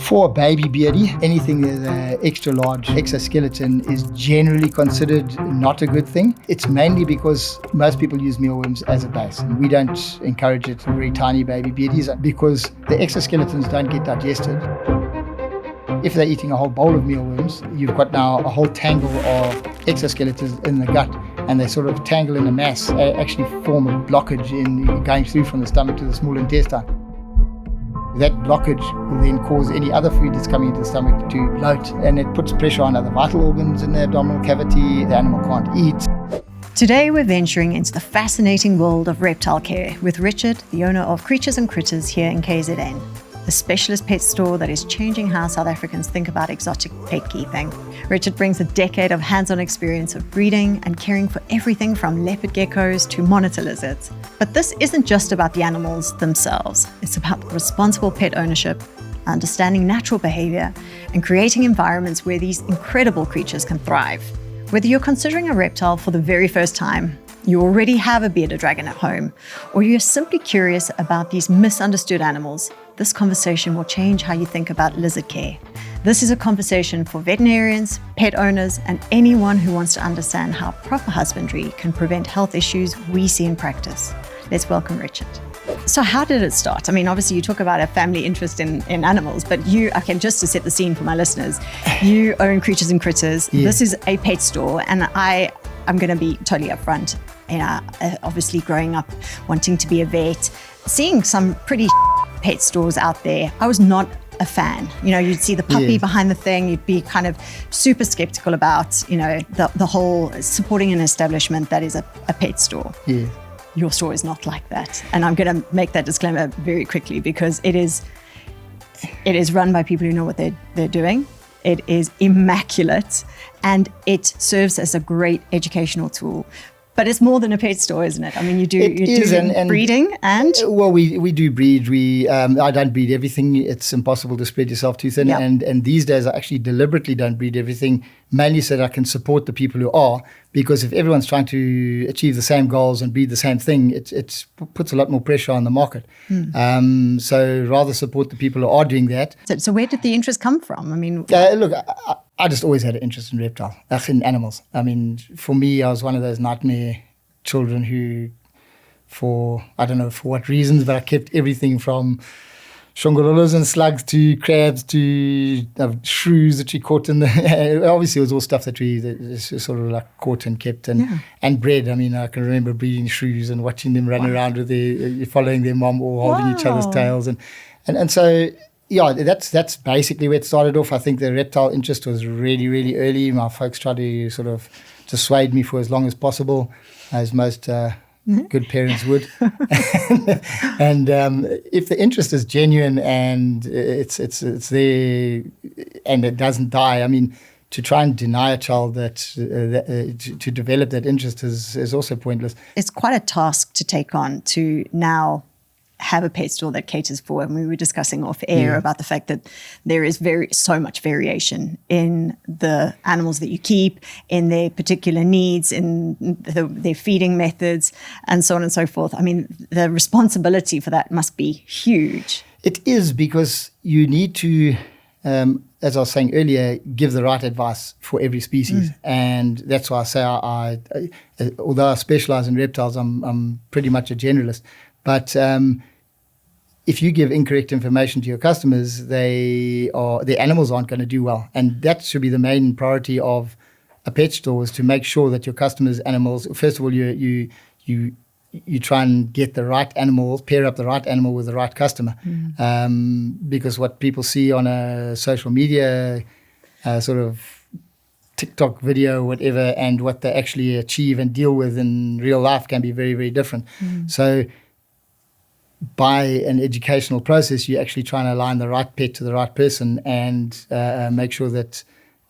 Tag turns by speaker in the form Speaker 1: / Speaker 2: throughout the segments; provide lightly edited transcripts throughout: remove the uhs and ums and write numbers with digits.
Speaker 1: For a baby beardy, anything with an extra large exoskeleton is generally considered not a good thing. It's mainly because most people use mealworms as a base. We don't encourage it for very tiny baby beardies because the exoskeletons don't get digested. If they're eating a whole bowl of mealworms, you've got now a whole tangle of exoskeletons in the gut, and they sort of tangle in a mass, actually form a blockage in going through from the stomach to the small intestine. That blockage will then cause any other food that's coming into the stomach to bloat, and it puts pressure on other vital organs in the abdominal cavity. The animal can't eat.
Speaker 2: Today we're venturing into the fascinating world of reptile care with Richard, the owner of Creatures and Critters here in KZN, a specialist pet store that is changing how South Africans think about exotic pet keeping. Richard brings a decade of hands-on experience of breeding and caring for everything from leopard geckos to monitor lizards. But this isn't just about the animals themselves. It's about responsible pet ownership, understanding natural behaviour, and creating environments where these incredible creatures can thrive. Whether you're considering a reptile for the very first time, you already have a bearded dragon at home, or you're simply curious about these misunderstood animals, this conversation will change how you think about lizard care. This is a conversation for veterinarians, pet owners, and anyone who wants to understand how proper husbandry can prevent health issues we see in practice. Let's welcome Richard. So how did it start? I mean, obviously you talk about a family interest in animals, but just to set the scene for my listeners, you own Creatures and Critters. Yeah. This is a pet store, and I'm going to be totally upfront. Obviously growing up wanting to be a vet, seeing some pretty pet stores out there, I was not a fan. You'd see the puppy behind the thing, you'd be kind of super skeptical about, the whole supporting an establishment that is a pet store.
Speaker 1: Yeah.
Speaker 2: Your store is not like that. And I'm going to make that disclaimer very quickly because it is run by people who know what they're doing. It is immaculate and it serves as a great educational tool. But it's more than a pet store, isn't it? I mean, you do breeding and...
Speaker 1: Well, we do breed. I don't breed everything. It's impossible to spread yourself too thin. Yep. And these days I actually deliberately don't breed everything, mainly so that I can support the people who are, because if everyone's trying to achieve the same goals and breed the same thing, it puts a lot more pressure on the market. So rather support the people who are doing that.
Speaker 2: So where did the interest come from? I mean...
Speaker 1: Look, I just always had an interest in reptile, in animals. I mean, for me, I was one of those nightmare children who, I don't know for what reasons, but I kept everything from shongololas and slugs to crabs to shrews that we caught in the... Obviously, it was all stuff that we sort of like caught and kept and bred. I mean, I can remember breeding shrews and watching them run around with following their mom or holding each other's tails. And so... Yeah, that's basically where it started off. I think the reptile interest was really, really early. My folks tried to sort of dissuade me for as long as possible, as most good parents would. And if the interest is genuine and it's there and it doesn't die, I mean, to try and deny a child that to develop that interest is also pointless.
Speaker 2: It's quite a task to take on to now have a pet store that caters for, and we were discussing off air about the fact that there is so much variation in the animals that you keep, in their particular needs, in their feeding methods, and so on and so forth. I mean, the responsibility for that must be huge.
Speaker 1: It is, because you need to, as I was saying earlier, give the right advice for every species. And that's why I say although I specialize in reptiles, I'm pretty much a generalist. But if you give incorrect information to your customers, the animals aren't going to do well. And that should be the main priority of a pet store, is to make sure that your customers' animals, first of all, you try and get the right animal, pair up the right animal with the right customer. Because what people see on a social media sort of TikTok video, whatever, and what they actually achieve and deal with in real life can be very, very different. So by an educational process, you're actually trying to align the right pet to the right person and make sure that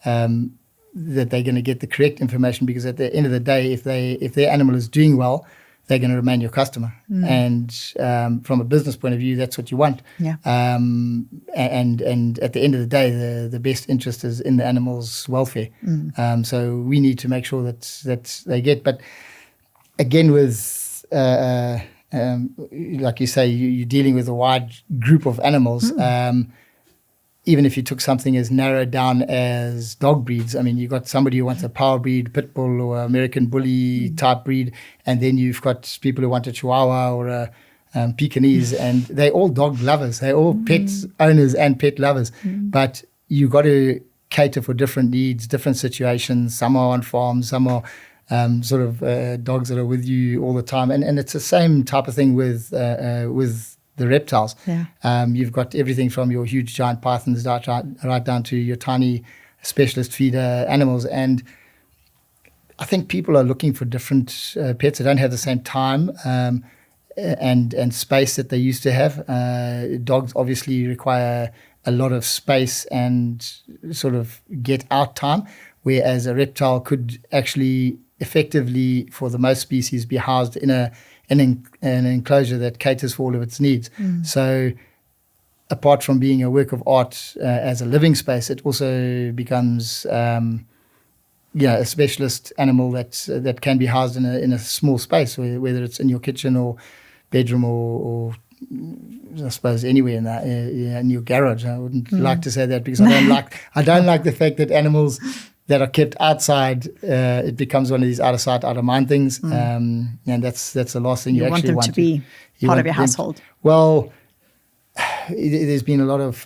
Speaker 1: that they're going to get the correct information, because at the end of the day, if their animal is doing well, they're going to remain your customer. And from a business point of view, that's what you want. And at the end of the day, the best interest is in the animal's welfare. So we need to make sure that they get. But again, with like you say, you're dealing with a wide group of animals. even if you took something as narrowed down as dog breeds, I mean, you've got somebody who wants a power breed, pit bull or American bully type breed, and then you've got people who want a Chihuahua or a Pekingese, and they're all dog lovers. They're all pet owners and pet lovers. But you got to cater for different needs, different situations. Some are on farms, some are dogs that are with you all the time. And it's the same type of thing with the reptiles.
Speaker 2: Yeah.
Speaker 1: You've got everything from your huge giant pythons right down to your tiny specialist feeder animals. And I think people are looking for different pets. They don't have the same time and space that they used to have. Dogs obviously require a lot of space and sort of get out time, whereas a reptile could actually effectively, for the most species, be housed in an enclosure that caters for all of its needs. So apart from being a work of art as a living space, it also becomes a specialist animal that can be housed in a small space, whether it's in your kitchen or bedroom or I suppose anywhere in your garage. I wouldn't like to say that because I don't like the fact that animals that are kept outside, it becomes one of these out of sight, out of mind things, and that's the last thing you actually want
Speaker 2: them to be part of your household.
Speaker 1: Well, there's been a lot of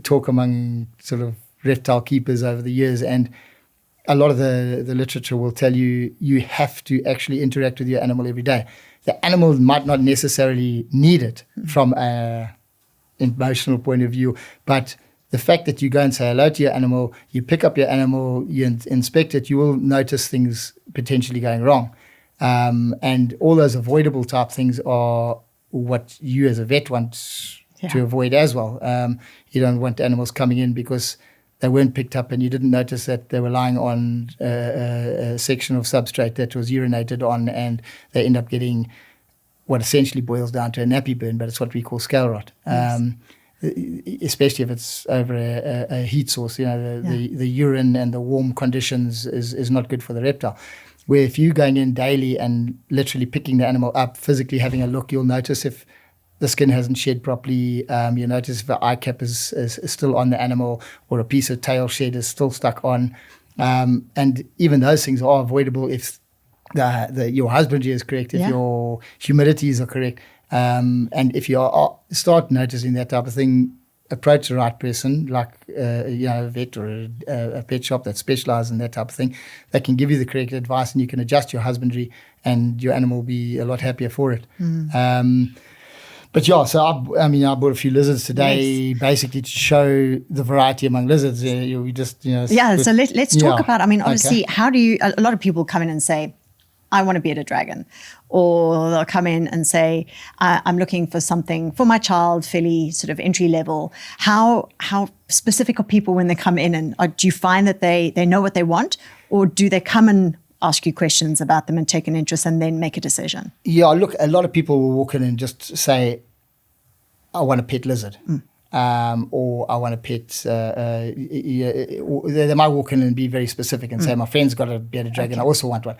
Speaker 1: talk among sort of reptile keepers over the years, and a lot of the literature will tell you have to actually interact with your animal every day. The animal might not necessarily need it from an emotional point of view, but the fact that you go and say hello to your animal, you pick up your animal, you inspect it, you will notice things potentially going wrong. And all those avoidable type things are what you as a vet want to avoid as well. You don't want animals coming in because they weren't picked up and you didn't notice that they were lying on a section of substrate that was urinated on, and they end up getting what essentially boils down to a nappy burn, but it's what we call scale rot. Yes. Especially if it's over a heat source, the urine and the warm conditions is not good for the reptile. Where if you're going in daily and literally picking the animal up, physically having a look, you'll notice if the skin hasn't shed properly, you'll notice if the eye cap is still on the animal or a piece of tail shed is still stuck on. And even those things are avoidable if your husbandry is correct, if your humidities are correct. And if you start noticing that type of thing, approach the right person, like a vet or a pet shop that specializes in that type of thing. They can give you the correct advice, and you can adjust your husbandry, and your animal will be a lot happier for it. But yeah, so I bought a few lizards today, basically to show the variety among lizards. So
Speaker 2: let's talk about. Obviously, how do you? A lot of people come in and say, I want to beard a dragon, or they'll come in and say, I'm looking for something for my child, fairly sort of entry level. How specific are people when they come in, and do you find that they know what they want, or do they come and ask you questions about them and take an interest and then make a decision? Yeah,
Speaker 1: look, a lot of people will walk in and just say, I want a pet lizard. Or I want a pet. They might walk in and be very specific and say, my friend's got a bearded dragon, I also want one.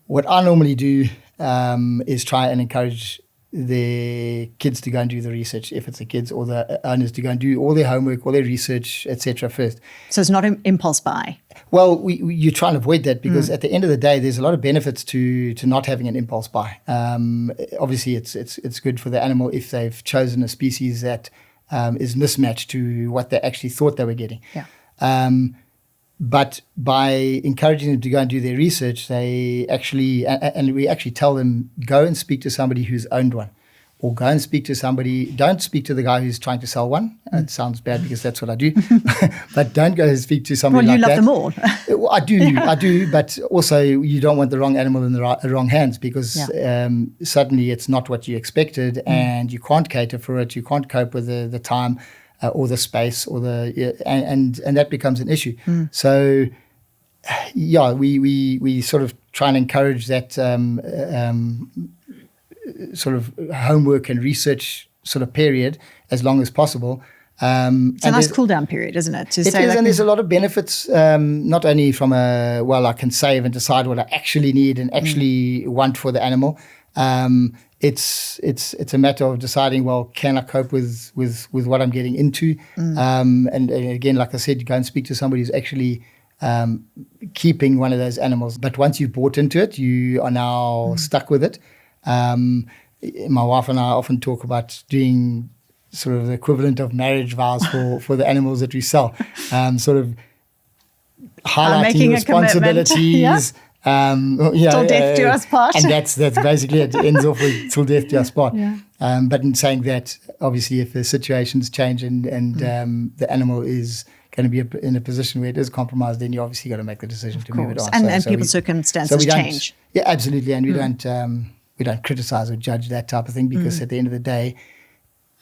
Speaker 1: What I normally do is try and encourage the kids to go and do the research, if it's the kids, or the owners to go and do all their homework, all their research, etc. first.
Speaker 2: So it's not an impulse buy?
Speaker 1: Well, you try and avoid that because at the end of the day, there's a lot of benefits to not having an impulse buy. Obviously, it's good for the animal if they've chosen a species that is mismatched to what they actually thought they were getting.
Speaker 2: Yeah.
Speaker 1: But by encouraging them to go and do their research, they actually, and we actually tell them, go and speak to somebody who's owned one, or go and speak to somebody. Don't speak to the guy who's trying to sell one. It sounds bad because that's what I do. But don't go and speak to somebody like that.
Speaker 2: Well, you love them all.
Speaker 1: I do. But also you don't want the wrong animal in the wrong hands, because suddenly it's not what you expected, and you can't cater for it. You can't cope with the time. Or the space, or and that becomes an issue. So, we sort of try and encourage that sort of homework and research sort of period as long as possible.
Speaker 2: It's a nice cool down period, isn't it?
Speaker 1: And there's a lot of benefits, not only from I can save and decide what I actually need and actually want for the animal. It's a matter of deciding, well, can I cope with what I'm getting into? And again, like I said, you go and speak to somebody who's actually keeping one of those animals. But once you've bought into it, you are now stuck with it. My wife and I often talk about doing sort of the equivalent of marriage vows for the animals that we sell, sort of highlighting responsibilities.
Speaker 2: Till death do us part.
Speaker 1: And that's basically it. Ends off with till death do us part. But in saying that, obviously, if the situations change and the animal is going to be in a position where it is compromised, then you obviously got to make the decision to move it on.
Speaker 2: And people's circumstances change.
Speaker 1: Yeah, absolutely. And we don't criticize or judge that type of thing, because at the end of the day,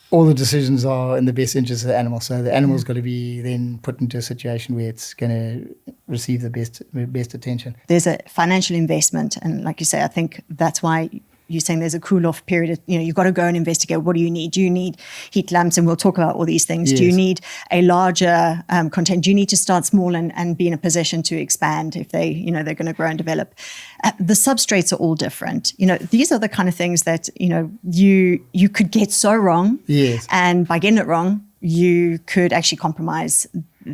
Speaker 1: all the decisions are in the best interest of the animal. So the animal's got to be then put into a situation where it's going to receive the best attention.
Speaker 2: There's a financial investment, and like you say, I think that's why you're saying there's a cool-off period. You've got to go and investigate. What do you need? Do you need heat lamps? And we'll talk about all these things. Yes. Do you need a larger content? Do you need to start small and be in a position to expand if they're going to grow and develop? The substrates are all different. These are the kind of things that, you could get so wrong.
Speaker 1: Yes.
Speaker 2: And by getting it wrong, you could actually compromise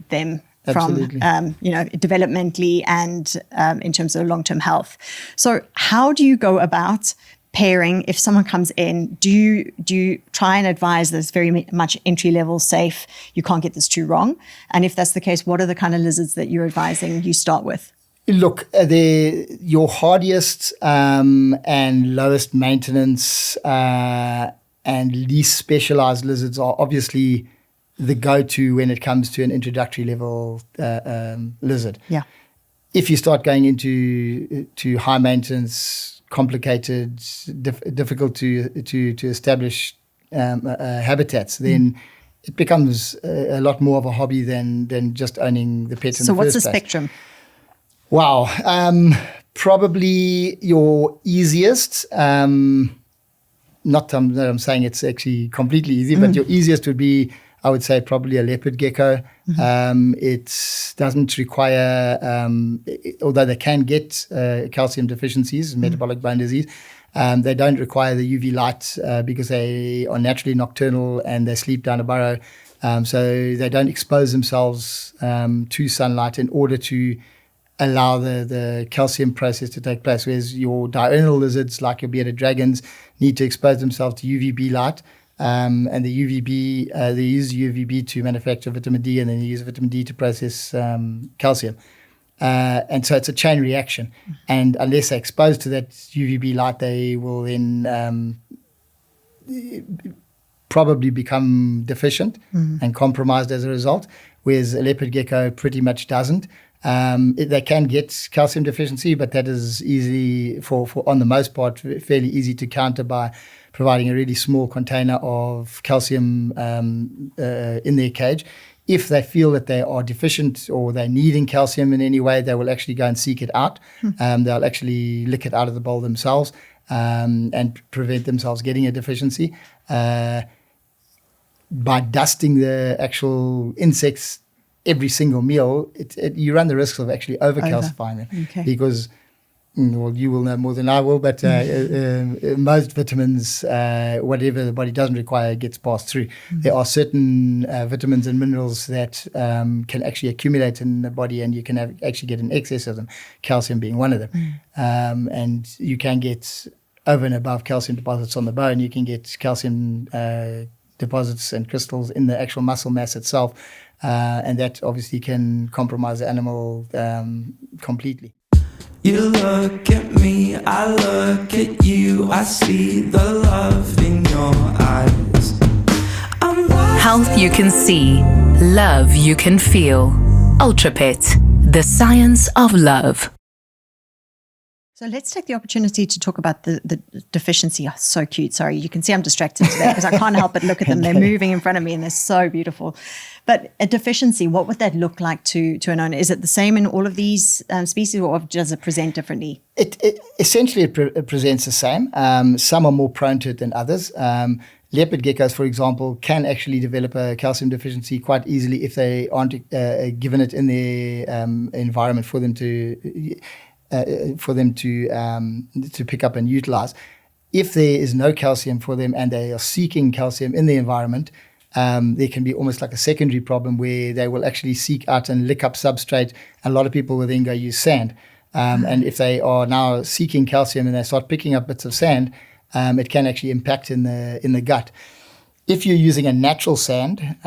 Speaker 2: them.
Speaker 1: Absolutely.
Speaker 2: From, developmentally and in terms of long-term health. So how do you go about pairing? If someone comes in, do you try and advise this very much entry-level, safe, you can't get this too wrong? And if that's the case, what are the kind of lizards that you're advising you start with?
Speaker 1: Look, your hardiest and lowest maintenance and least specialized lizards are obviously the go-to when it comes to an introductory level lizard.
Speaker 2: Yeah.
Speaker 1: If you start going into high maintenance, complicated, difficult to establish habitats, then it becomes a lot more of a hobby than just owning the pet in the first place.
Speaker 2: So what's the spectrum?
Speaker 1: Wow. Probably your easiest, not that I'm saying it's actually completely easy, but your easiest would be, I would say, probably a leopard gecko. It doesn't require, although they can get calcium deficiencies, metabolic bone disease, they don't require the UV light because they are naturally nocturnal and they sleep down a burrow. So they don't expose themselves to sunlight in order to allow the calcium process to take place. Whereas your diurnal lizards, like your bearded dragons, need to expose themselves to UVB light. And the UVB, they use UVB to manufacture vitamin D, and then they use vitamin D to process calcium. And so it's a chain reaction. And unless they're exposed to that UVB light, they will then probably become deficient and compromised as a result, whereas a leopard gecko pretty much doesn't. They can get calcium deficiency, but that is easy for on the most part, fairly easy to counter by providing a really small container of calcium in their cage. If they feel that they are deficient or they're needing calcium in any way, they will actually go and seek it out. They'll actually lick it out of the bowl themselves and prevent themselves getting a deficiency. By dusting the actual insects every single meal, you run the risks of actually over-calcifying them.
Speaker 2: Okay.
Speaker 1: Because, well, you will know more than I will, but most vitamins, whatever the body doesn't require, gets passed through. There are certain vitamins and minerals that can actually accumulate in the body, and you can actually get an excess of them, calcium being one of them. And you can get over and above calcium deposits on the bone. You can get calcium deposits and crystals in the actual muscle mass itself. And that obviously can compromise the animal completely.
Speaker 3: You look at me, I look at you, I see the love in your eyes.
Speaker 4: Health you can see, love you can feel. UltraPet, the science of love.
Speaker 2: So let's take the opportunity to talk about the deficiency. Oh, so cute. Sorry, you can see I'm distracted today because I can't help but look at them. They're moving in front of me and they're so beautiful. But a deficiency, what would that look like to an owner? Is it the same in all of these species, or does it present differently?
Speaker 1: It essentially presents the same. Some are more prone to it than others. Leopard geckos, for example, can actually develop a calcium deficiency quite easily if they aren't given it in their environment for them to pick up and utilize. If there is no calcium for them and they are seeking calcium in the environment, there can be almost like a secondary problem where they will actually seek out and lick up substrate. A lot of people will then go use sand. And if they are now seeking calcium and they start picking up bits of sand, it can actually impact in the gut. If you're using a natural sand,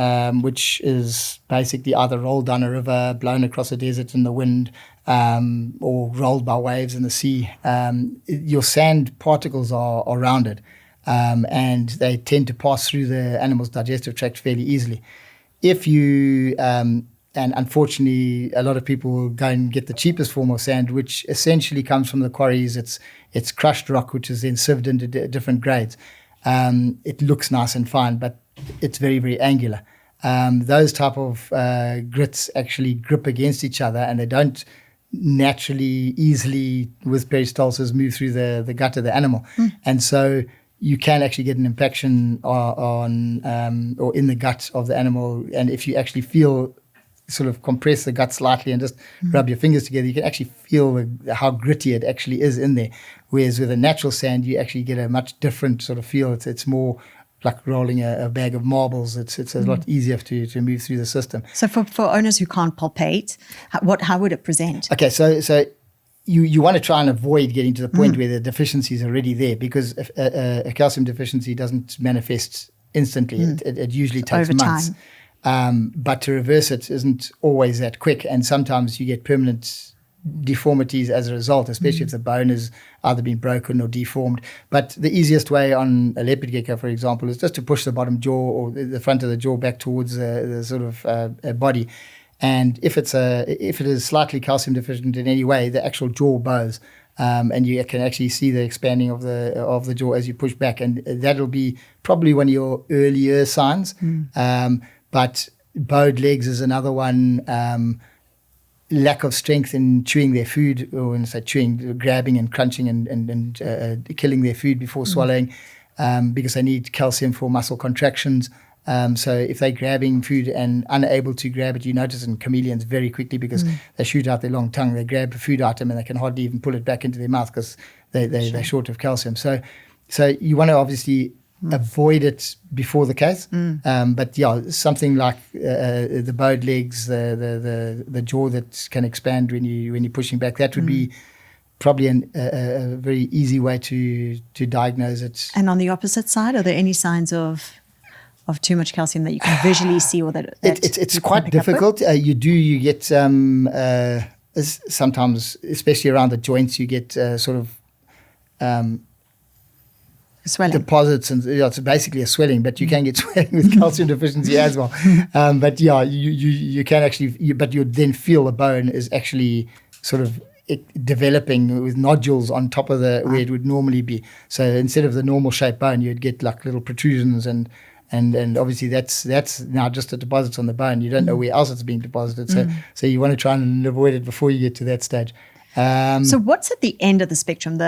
Speaker 1: which is basically either rolled down a river, blown across a desert in the wind, or rolled by waves in the sea, your sand particles are rounded, and they tend to pass through the animal's digestive tract fairly easily. If you, and unfortunately, a lot of people will go and get the cheapest form of sand, which essentially comes from the quarries. It's crushed rock, which is then sieved into different grades. It looks nice and fine, but it's very, very angular. Those type of grits actually grip against each other, and they don't naturally, easily, with peristalsis, move through the gut of the animal. And so you can actually get an impaction on or in the gut of the animal. And if you actually sort of compress the gut slightly and just rub your fingers together, you can actually feel how gritty it actually is in there. Whereas with a natural sand, you actually get a much different sort of feel. It's more like rolling a bag of marbles. It's a lot easier to move through the system.
Speaker 2: So for owners who can't palpate, how would it present?
Speaker 1: Okay, so you want to try and avoid getting to the point where the deficiency is already there, because a calcium deficiency doesn't manifest instantly. It usually takes
Speaker 2: over
Speaker 1: months.
Speaker 2: Time.
Speaker 1: But to reverse it isn't always that quick, and sometimes you get permanent deformities as a result, especially if the bone has either been broken or deformed. But the easiest way on a leopard gecko, for example, is just to push the bottom jaw or the front of the jaw back towards the sort of body. And if it is slightly calcium deficient in any way, the actual jaw bows, and you can actually see the expanding of the jaw as you push back, and that'll be probably one of your earlier signs. But bowed legs is another one. Lack of strength in chewing their food, or when I say chewing, grabbing and crunching and killing their food before swallowing, because they need calcium for muscle contractions. So if they're grabbing food and unable to grab it, you notice in chameleons very quickly, because they shoot out their long tongue. They grab a food item and they can hardly even pull it back into their mouth because they're short of calcium. So you want to obviously avoid it before the case. But yeah, something like the bowed legs, the jaw that can expand when you're pushing back, that would be probably a very easy way to diagnose it.
Speaker 2: And on the opposite side, are there any signs of too much calcium that you can visually see, or that
Speaker 1: it's quite difficult? You get sometimes, especially around the joints, you get sort of
Speaker 2: swelling
Speaker 1: deposits, and it's basically a swelling, but you can get swelling with calcium deficiency as well. But yeah, you can actually, but you then feel the bone is actually sort of developing with nodules on top of where it would normally be. So instead of the normal shaped bone, you'd get like little protrusions, and obviously that's now just the deposits on the bone. You don't know where else it's being deposited. So you want to try and avoid it before you get to that stage.
Speaker 2: So what's at the end of the spectrum?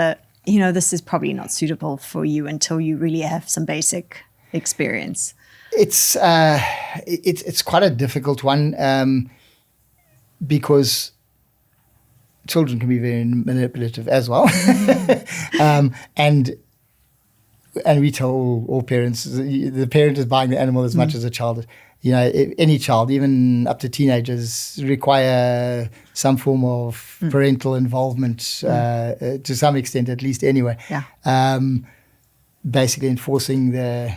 Speaker 2: This is probably not suitable for you until you really have some basic experience.
Speaker 1: It's quite a difficult one, because children can be very manipulative as well. And we tell all parents, the parent is buying the animal as much as the child is. Any child, even up to teenagers, require some form of parental involvement to some extent, at least anyway. Yeah. Basically enforcing the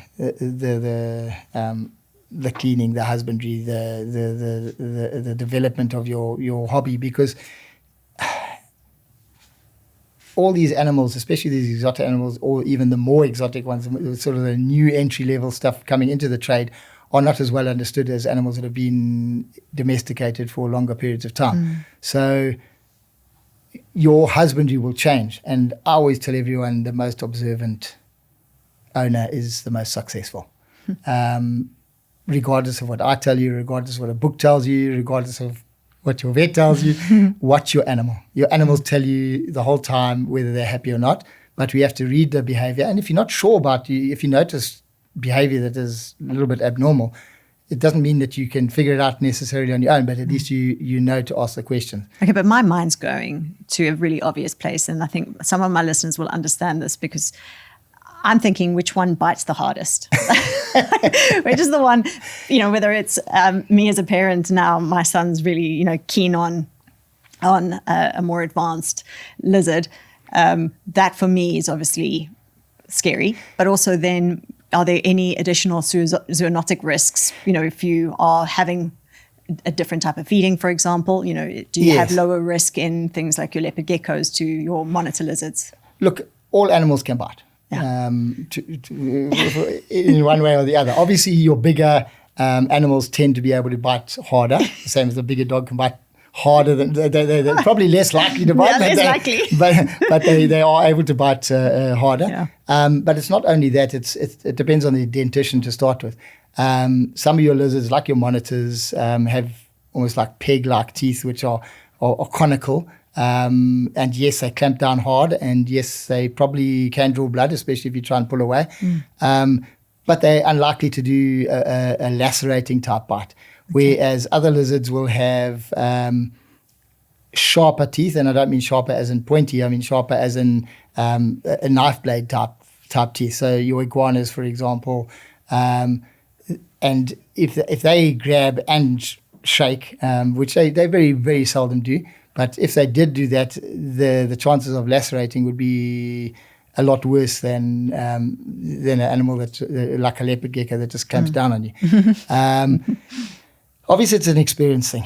Speaker 1: cleaning, the husbandry, the development of your hobby, because all these animals, especially these exotic animals, or even the more exotic ones, sort of the new entry-level stuff coming into the trade, are not as well understood as animals that have been domesticated for longer periods of time. So your husbandry will change. And I always tell everyone the most observant owner is the most successful. Regardless of what I tell you, regardless of what a book tells you, regardless of what your vet tells you, watch your animal. Your animals tell you the whole time whether they're happy or not, but we have to read the behavior. And if you're not sure about if you notice behavior that is a little bit abnormal, it doesn't mean that you can figure it out necessarily on your own, but at least you know to ask the question.
Speaker 2: Okay, but my mind's going to a really obvious place, and I think some of my listeners will understand this, because I'm thinking which one bites the hardest. Which is the one, whether it's me as a parent now, my son's really, keen on a more advanced lizard. That for me is obviously scary, but also then are there any additional zoonotic risks, if you are having a different type of feeding, for example, do you have lower risk in things like your leopard geckos to your monitor lizards?
Speaker 1: Look, all animals can bite.
Speaker 2: Yeah.
Speaker 1: In one way or the other. Obviously, your bigger animals tend to be able to bite harder, the same as the bigger dog can bite harder. They're probably less likely to bite. But they are able to bite harder.
Speaker 2: Yeah.
Speaker 1: But it's not only that, it depends on the dentition to start with. Some of your lizards, like your monitors, have almost like peg-like teeth, which are conical. And yes, they clamp down hard, and yes, they probably can draw blood, especially if you try and pull away. But they're unlikely to do a lacerating type bite, whereas other lizards will have sharper teeth, and I don't mean sharper as in pointy, I mean sharper as in a knife blade type teeth. So your iguanas, for example, and if they grab and shake, which they very, very seldom do, but if they did do that, the chances of lacerating would be a lot worse than an animal that's like a leopard gecko that just clamps down on you. Obviously, it's an experience thing.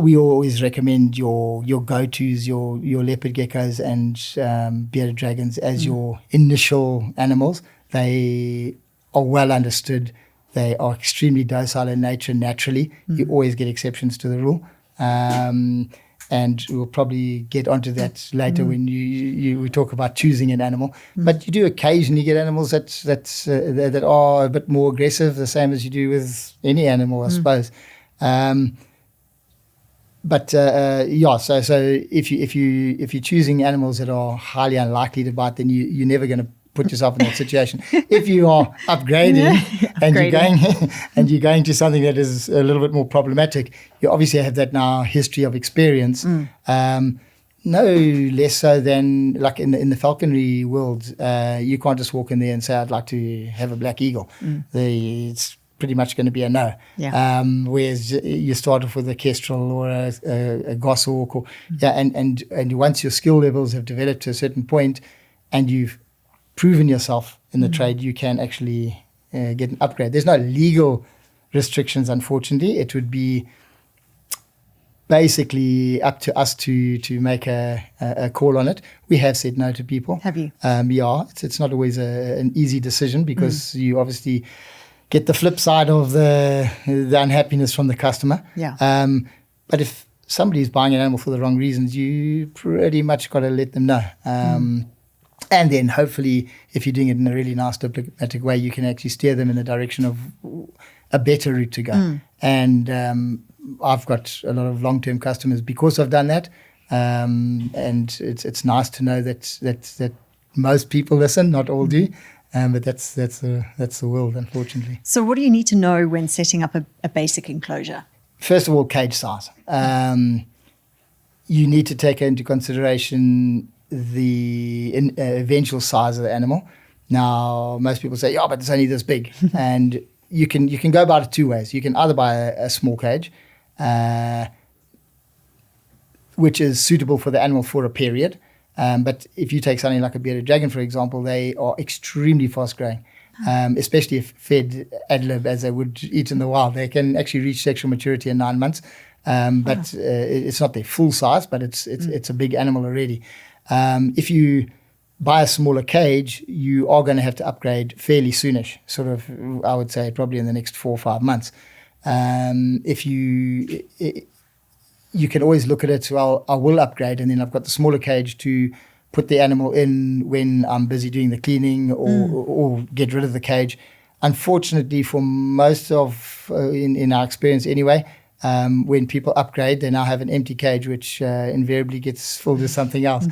Speaker 1: We always recommend your go-tos, your leopard geckos and bearded dragons as your initial animals. They are well understood. They are extremely docile in nature naturally. You always get exceptions to the rule. And we'll probably get onto that later when we talk about choosing an animal. But you do occasionally get animals that are a bit more aggressive, the same as you do with any animal, I suppose. So if you're choosing animals that are highly unlikely to bite, then you're never going to put yourself in that situation. If you are upgrading and you're going to something that is a little bit more problematic, you obviously have that now history of experience. No less so than like in the falconry world, you can't just walk in there and say, I'd like to have a black eagle. It's pretty much going to be a no. Whereas you start off with a kestrel or a goshawk, and once your skill levels have developed to a certain point and you've proven yourself in the trade, you can actually get an upgrade. There's no legal restrictions, unfortunately. It would be basically up to us to make a call on it. We have said no to people.
Speaker 2: Have you?
Speaker 1: Yeah. It's not always an easy decision because you obviously get the flip side of the unhappiness from the customer. But if somebody's buying an animal for the wrong reasons, you pretty much got to let them know. And then hopefully, if you're doing it in a really nice diplomatic way, you can actually steer them in the direction of a better route to go. And I've got a lot of long-term customers because I've done that. And it's nice to know that most people listen, not all do. But that's the world, unfortunately.
Speaker 2: So what do you need to know when setting up a basic enclosure?
Speaker 1: First of all, cage size. You need to take into consideration the eventual size of the animal. Now, most people say, but it's only this big. And you can go about it two ways. You can either buy a small cage, which is suitable for the animal for a period. But if you take something like a bearded dragon, for example, they are extremely fast growing, especially if fed ad lib as they would eat in the wild. They can actually reach sexual maturity in 9 months. But it's not their full size, but it's a big animal already. If you buy a smaller cage, you are going to have to upgrade fairly soonish, sort of, I would say, probably in the next 4 or 5 months. If you can always look at it, so I will upgrade, and then I've got the smaller cage to put the animal in when I'm busy doing the cleaning or get rid of the cage. Unfortunately, for most of, in our experience anyway, when people upgrade, they now have an empty cage, which invariably gets filled with something else.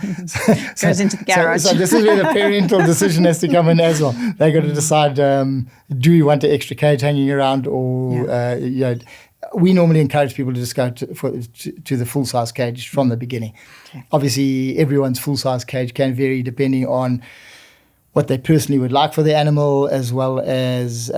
Speaker 2: Goes into the garage.
Speaker 1: So this is where the parental decision has to come in as well. They got to decide, do we want an extra cage hanging around, or we normally encourage people to just go to the full-size cage from the beginning. Okay. Obviously, everyone's full-size cage can vary depending on what they personally would like for the animal, as well as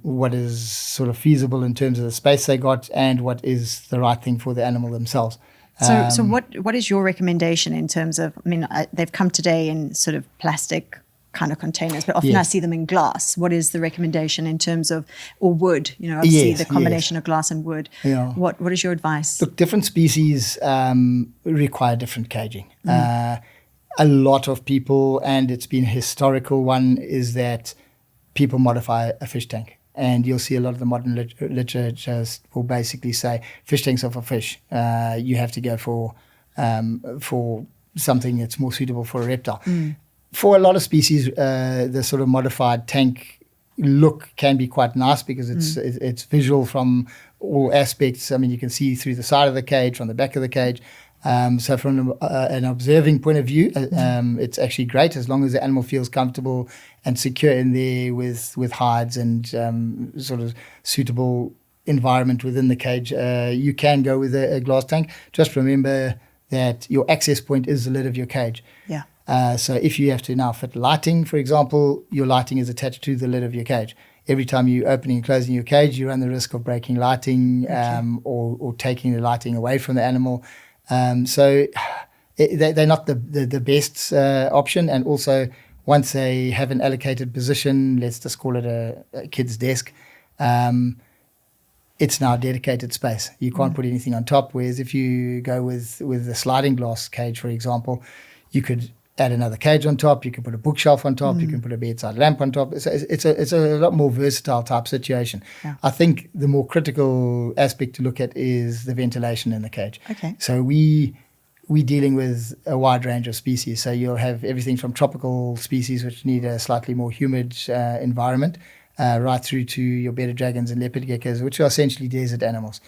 Speaker 1: what is sort of feasible in terms of the space they got and what is the right thing for the animal themselves.
Speaker 2: So what is your recommendation in terms of, I mean, they've come today in sort of plastic kind of containers, but often I see them in glass. What is the recommendation in terms of, or wood? You know, obviously the combination of glass and wood.
Speaker 1: Yeah.
Speaker 2: What is your advice?
Speaker 1: Look, different species require different caging. A lot of people, and it's been a historical one, is that people modify a fish tank. And you'll see a lot of the modern literature will basically say fish tanks are for fish. You have to go for something that's more suitable for a reptile. For a lot of species, the sort of modified tank look can be quite nice because it's visual from all aspects. I mean, you can see through the side of the cage, from the back of the cage. So from an observing point of view, it's actually great as long as the animal feels comfortable and secure in there with hides and sort of suitable environment within the cage. You can go with a glass tank. Just remember that your access point is the lid of your cage.
Speaker 2: Yeah.
Speaker 1: So if you have to now fit lighting, for example, your lighting is attached to the lid of your cage. Every time you're opening and closing your cage, you run the risk of breaking lighting or taking the lighting away from the animal. So they're not the best option. And also, once they have an allocated position, let's just call it a kid's desk, it's now dedicated space. You can't put anything on top. Whereas if you go with the sliding glass cage, for example, you could add another cage on top. You can put a bookshelf on top. You can put a bedside lamp on top. It's a lot more versatile type situation.
Speaker 2: Yeah.
Speaker 1: I think the more critical aspect to look at is the ventilation in the cage.
Speaker 2: Okay.
Speaker 1: So we're dealing with a wide range of species. So you'll have everything from tropical species which need a slightly more humid environment, right through to your bearded dragons and leopard geckos, which are essentially desert animals.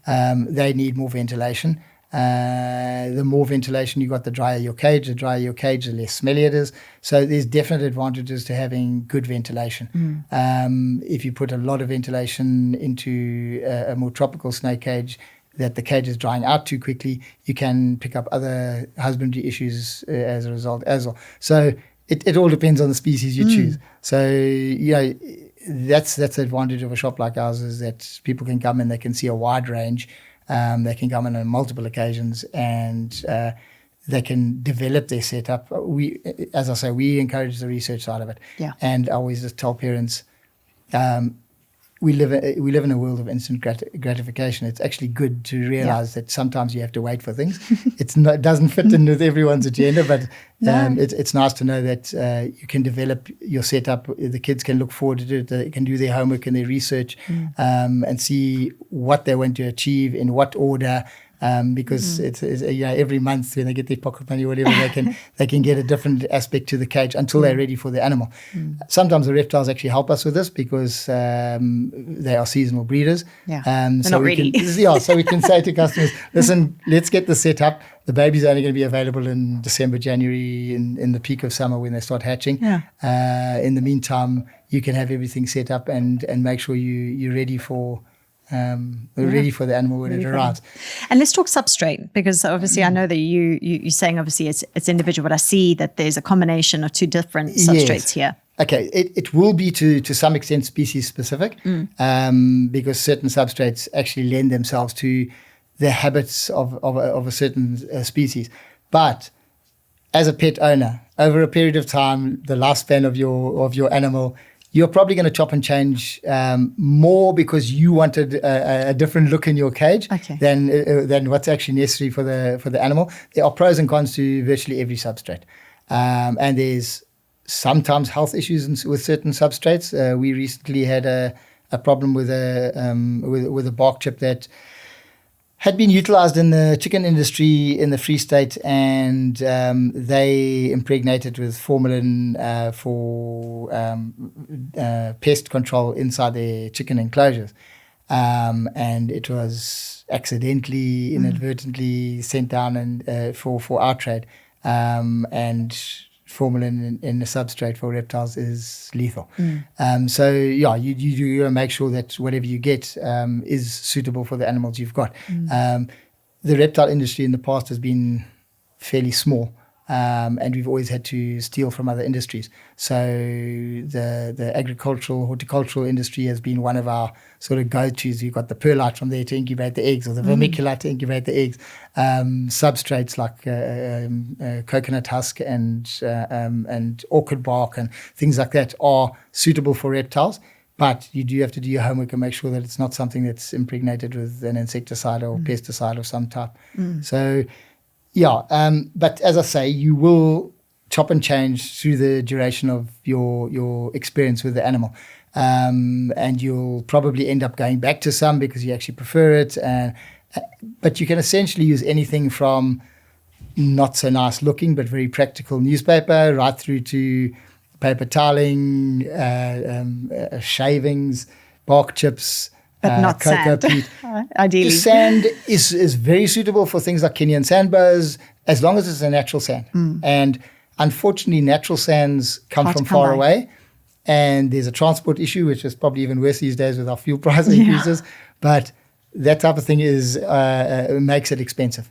Speaker 1: They need more ventilation. The more ventilation you got, the drier your cage. The drier your cage, the less smelly it is. So there's definite advantages to having good ventilation. If you put a lot of ventilation into a more tropical snake cage, that the cage is drying out too quickly, you can pick up other husbandry issues as a result as well. So it all depends on the species you choose. So, you know, that's the advantage of a shop like ours, is that people can come and they can see a wide range. They can come in on multiple occasions and they can develop their setup. As I say, we encourage the research side of it.
Speaker 2: Yeah.
Speaker 1: And I always just tell parents, we live in a world of instant gratification. It's actually good to realize that sometimes you have to wait for things. It doesn't fit in with everyone's agenda, but it's nice to know that you can develop your setup. The kids can look forward to it. They can do their homework and their research and see what they want to achieve in what order. Because it's every month when they get their pocket money or whatever, they can get a different aspect to the cage until they're ready for the animal. Sometimes the reptiles actually help us with this because they are seasonal breeders.
Speaker 2: Yeah,
Speaker 1: they're
Speaker 2: not ready.
Speaker 1: So we can say to customers, listen, let's get this set up. The baby's only going to be available in December, January, in the peak of summer when they start hatching.
Speaker 2: Yeah.
Speaker 1: In the meantime, you can have everything set up and make sure you're ready for ready for the animal when it arrives.
Speaker 2: And let's talk substrate, because obviously I know that you're saying obviously it's individual, but I see that there's a combination of two different substrates here.
Speaker 1: Okay, it will be to some extent species specific, because certain substrates actually lend themselves to the habits of a certain species. But as a pet owner, over a period of time, the lifespan of your animal, you're probably going to chop and change more because you wanted a different look in your cage than what's actually necessary for the animal. There are pros and cons to virtually every substrate, and there's sometimes health issues with certain substrates. We recently had a problem with a bark chip that had been utilized in the chicken industry in the Free State, and they impregnated with formalin for pest control inside their chicken enclosures. And it was accidentally, inadvertently sent down and for our trade. And formalin in the substrate for reptiles is lethal. So you make sure that whatever you get is suitable for the animals you've got. The reptile industry in the past has been fairly small. and we've always had to steal from other industries. So the agricultural, horticultural industry has been one of our sort of go-tos. You've got the perlite from there to incubate the eggs, or the vermiculite to incubate the eggs. Substrates like coconut husk and orchid bark and things like that are suitable for reptiles. But you do have to do your homework and make sure that it's not something that's impregnated with an insecticide or pesticide of some type. So, but as I say, you will chop and change through the duration of your experience with the animal. And you'll probably end up going back to some because you actually prefer it. But you can essentially use anything from not so nice looking but very practical newspaper right through to paper toweling, shavings, bark chips,
Speaker 2: but not
Speaker 1: cocoa
Speaker 2: sand.
Speaker 1: peat.
Speaker 2: Ideally.
Speaker 1: The sand is very suitable for things like Kenyan sandbows, as long as it's a natural sand. And unfortunately, natural sands come
Speaker 2: Hard
Speaker 1: from
Speaker 2: to come
Speaker 1: far
Speaker 2: by.
Speaker 1: away. And there's a transport issue, which is probably even worse these days with our fuel price increases. But that type of thing makes it expensive.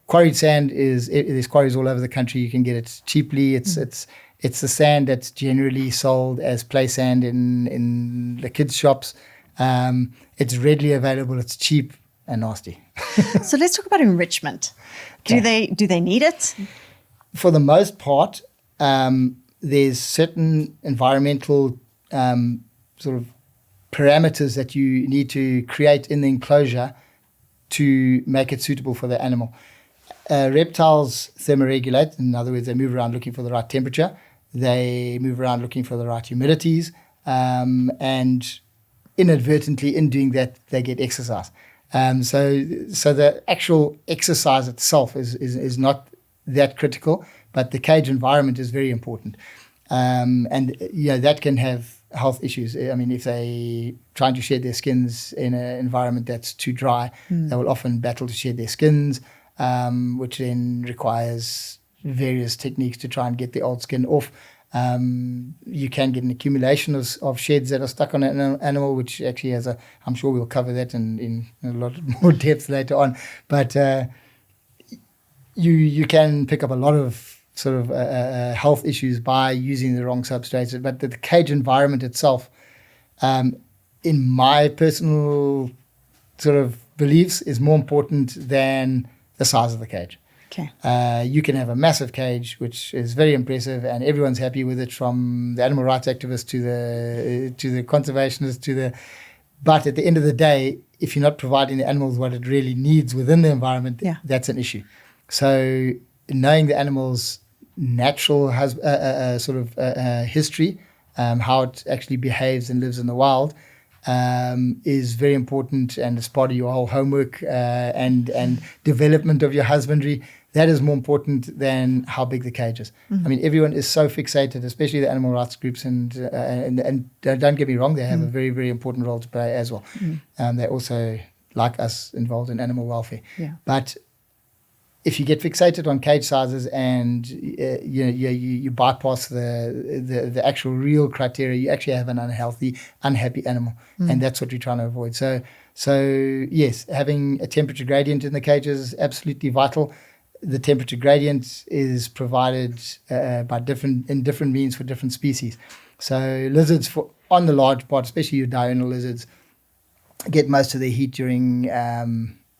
Speaker 1: Quarried sand there's quarries all over the country. You can get it cheaply. It's the sand that's generally sold as play sand in the kids' shops. It's readily available. It's cheap and nasty.
Speaker 2: So let's talk about enrichment. Do they need it?
Speaker 1: For the most part, there's certain environmental sort of parameters that you need to create in the enclosure to make it suitable for the animal. Reptiles thermoregulate. In other words, they move around looking for the right temperature. They move around looking for the right humidities. And inadvertently, in doing that, they get exercise. So the actual exercise itself is not that critical, but the cage environment is very important. And that can have health issues. I mean, if they trying to shed their skins in an environment that's too dry, they will often battle to shed their skins, which then requires various techniques to try and get the old skin off. You can get an accumulation of sheds that are stuck on an animal, which actually has I'm sure we'll cover that in a lot more depth later on. But you can pick up a lot of sort of health issues by using the wrong substrates. But the cage environment itself, in my personal sort of beliefs, is more important than the size of the cage.
Speaker 2: Okay.
Speaker 1: You can have a massive cage, which is very impressive, and everyone's happy with it, from the animal rights activists to the conservationists But at the end of the day, if you're not providing the animals what it really needs within the environment, that's an issue. So knowing the animal's natural history, how it actually behaves and lives in the wild, is very important, and as part of your whole homework and development of your husbandry. That is more important than how big the cage is. I mean, everyone is so fixated, especially the animal rights groups, and don't get me wrong, they have a very, very important role to play as well. They're also, like us, involved in animal welfare.
Speaker 2: Yeah.
Speaker 1: But if you get fixated on cage sizes and you bypass the actual real criteria, you actually have an unhappy animal, and that's what we're trying to avoid. So yes, having a temperature gradient in the cage is absolutely vital. The temperature gradient is provided by different means for different species. So lizards, on the large part, especially your diurnal lizards, get most of their heat during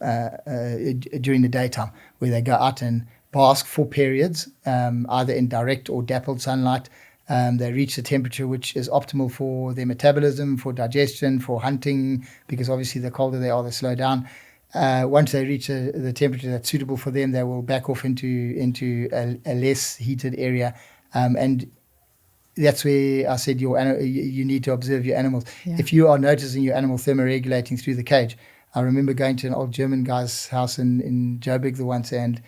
Speaker 1: the daytime, where they go out and bask for periods, either in direct or dappled sunlight. They reach the temperature which is optimal for their metabolism, for digestion, for hunting, because obviously the colder they are, they slow down. Once they reach the temperature that's suitable for them, they will back off into a less heated area, and that's where I said you need to observe your animals.
Speaker 2: Yeah.
Speaker 1: If you are noticing your animal thermoregulating through the cage, I remember going to an old German guy's house in Joburg once, and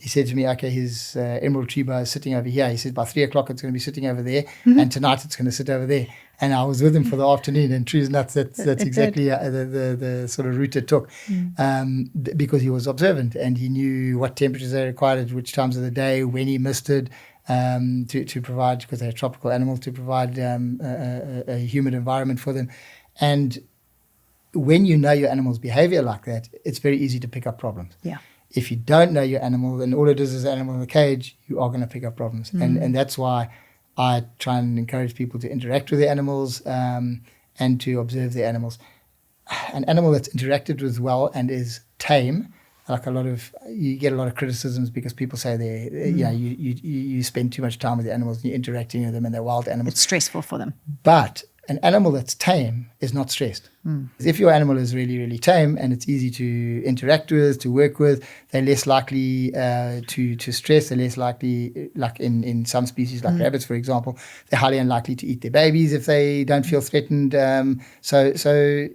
Speaker 1: he said to me, okay, his emerald tree boa is sitting over here. He said, by 3 o'clock it's going to be sitting over there, and tonight it's going to sit over there. And I was with him for the afternoon, and true's nuts, that's exactly the sort of route it took, because he was observant and he knew what temperatures they required at which times of the day, when he misted, to provide, because they're tropical animals, to provide a humid environment for them. And when you know your animal's behavior like that, it's very easy to pick up problems.
Speaker 2: Yeah.
Speaker 1: if you don't know your animal, and all it is an animal in a cage, you are going to pick up problems. And that's why I try and encourage people to interact with the animals and to observe the animals. An animal that's interacted with well and is tame, like you get a lot of criticisms because people say you spend too much time with the animals and you're interacting with them and they're wild animals.
Speaker 2: It's stressful for them.
Speaker 1: But an animal that's tame is not stressed. If your animal is really, really tame and it's easy to interact with, to work with, they're less likely to stress. They're less likely, like in some species, like rabbits, for example, they're highly unlikely to eat their babies if they don't feel threatened. So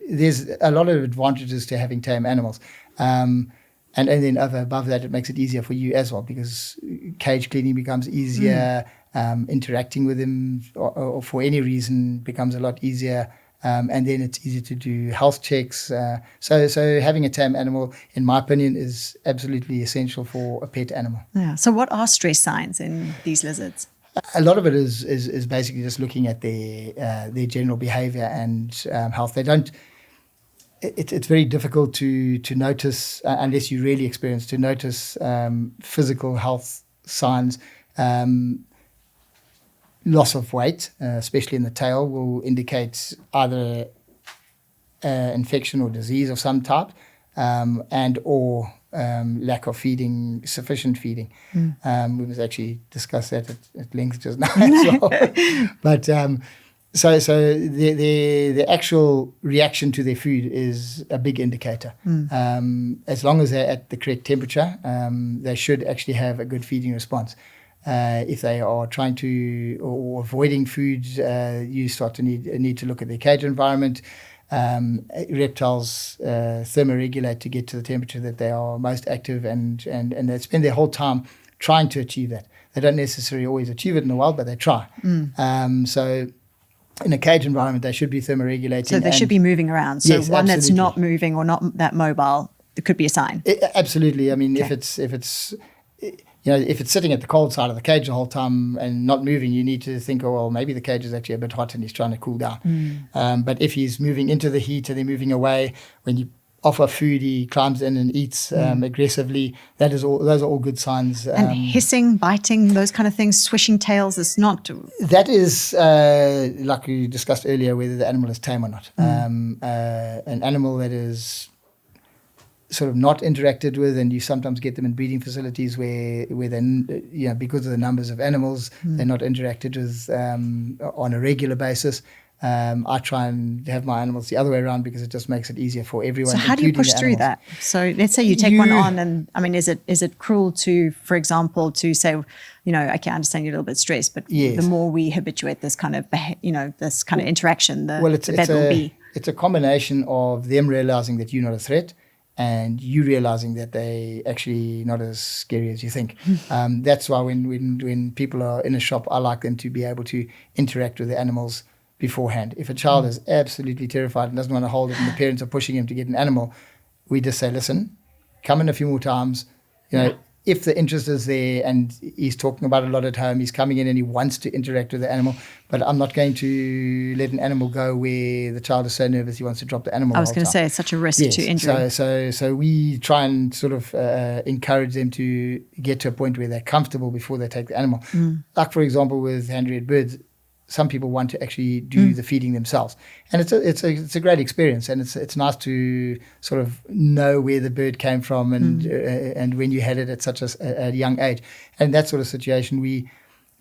Speaker 1: there's a lot of advantages to having tame animals. And then above that, it makes it easier for you as well, because cage cleaning becomes easier. Interacting with them or for any reason becomes a lot easier. And then it's easier to do health checks. So having a tame animal, in my opinion, is absolutely essential for a pet animal.
Speaker 2: Yeah. So what are stress signs in these lizards?
Speaker 1: A lot of it is basically just looking at their general behavior and health. They don't. It's very difficult to notice unless you really experience to notice physical health signs. Loss of weight, especially in the tail, will indicate either infection or disease of some type, and or lack of feeding, sufficient feeding. We must actually discuss that at length just now as well. But so the actual reaction to their food is a big indicator. As long as they're at the correct temperature, they should actually have a good feeding response. If they are trying to or avoiding food, you start to need to look at their cage environment. Reptiles thermoregulate to get to the temperature that they are most active, and they spend their whole time trying to achieve that. They don't necessarily always achieve it in the wild, but they try. So in a cage environment, they should be thermoregulating. So
Speaker 2: they should be moving around. So
Speaker 1: yes,
Speaker 2: one
Speaker 1: absolutely.
Speaker 2: that's not moving or not that mobile, it could be a sign.
Speaker 1: Absolutely. I mean,
Speaker 2: Okay.
Speaker 1: if it's sitting at the cold side of the cage the whole time and not moving, you need to think, oh, well, maybe the cage is actually a bit hot and he's trying to cool down. But if he's moving into the heat and they're moving away, when you offer food, he climbs in and eats aggressively. Those are all good signs.
Speaker 2: And hissing, biting, those kind of things, swishing tails, it's not...
Speaker 1: That is, like we discussed earlier, whether the animal is tame or not. An animal that is sort of not interacted with, and you sometimes get them in breeding facilities where they, because of the numbers of animals, they're not interacted with on a regular basis. I try and have my animals the other way around because it just makes it easier for everyone.
Speaker 2: So how do you push through that? So let's say you take one on, and I mean, is it cruel to, for example, to say, okay, I understand you're a little bit stressed, but
Speaker 1: yes,
Speaker 2: the more we habituate this kind of, this kind of interaction, the better it will be.
Speaker 1: It's a combination of them realizing that you're not a threat, and you realizing that they actually not as scary as you think. That's why when people are in a shop, I like them to be able to interact with the animals beforehand. If a child is absolutely terrified and doesn't want to hold it, and the parents are pushing him to get an animal, we just say, listen, come in a few more times. If the interest is there and he's talking about it a lot at home, he's coming in and he wants to interact with the animal, but I'm not going to let an animal go where the child is so nervous he wants to drop the animal.
Speaker 2: I was going to say it's such a risk to injury.
Speaker 1: So we try and sort of encourage them to get to a point where they're comfortable before they take the animal. Like, for example, with hand-reared birds, some people want to actually do the feeding themselves, and it's a great experience, and it's nice to sort of know where the bird came from and when you had it at such a young age. And that sort of situation, we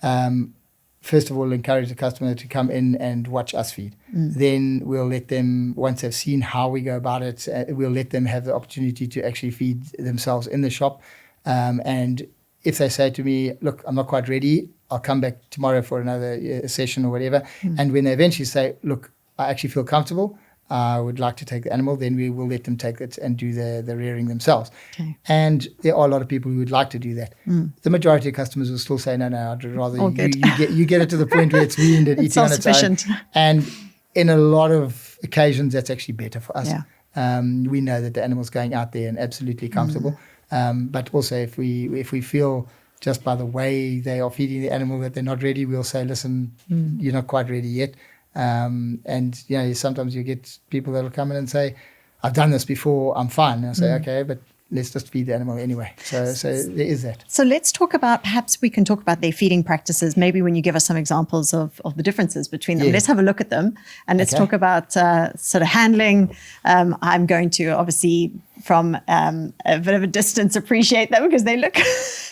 Speaker 1: first of all encourage the customer to come in and watch us feed. Then we'll let them, once they've seen how we go about it, we'll let them have the opportunity to actually feed themselves in the shop. And if they say to me, look, I'm not quite ready, I'll come back tomorrow for another session or whatever. And when they eventually say, look, I actually feel comfortable, I would like to take the animal, then we will let them take it and do the rearing themselves. Okay. And there are a lot of people who would like to do that. The majority of customers will still say, no, I'd rather you get it to the point where it's weaned and eating on its own. And in a lot of occasions, that's actually better for us. Yeah. We know that the animal's going out there and absolutely comfortable. But also if we feel just by the way they are feeding the animal that they're not ready, we'll say, listen, you're not quite ready yet. And sometimes you get people that will come in and say, I've done this before, I'm fine. And I say, okay, but let's just feed the animal anyway. So there is that.
Speaker 2: So let's talk about, perhaps we can talk about their feeding practices, maybe when you give us some examples of the differences between them.
Speaker 1: Yeah.
Speaker 2: Let's have a look at them, and let's talk about sort of handling. I'm going to obviously from a bit of a distance appreciate them because they look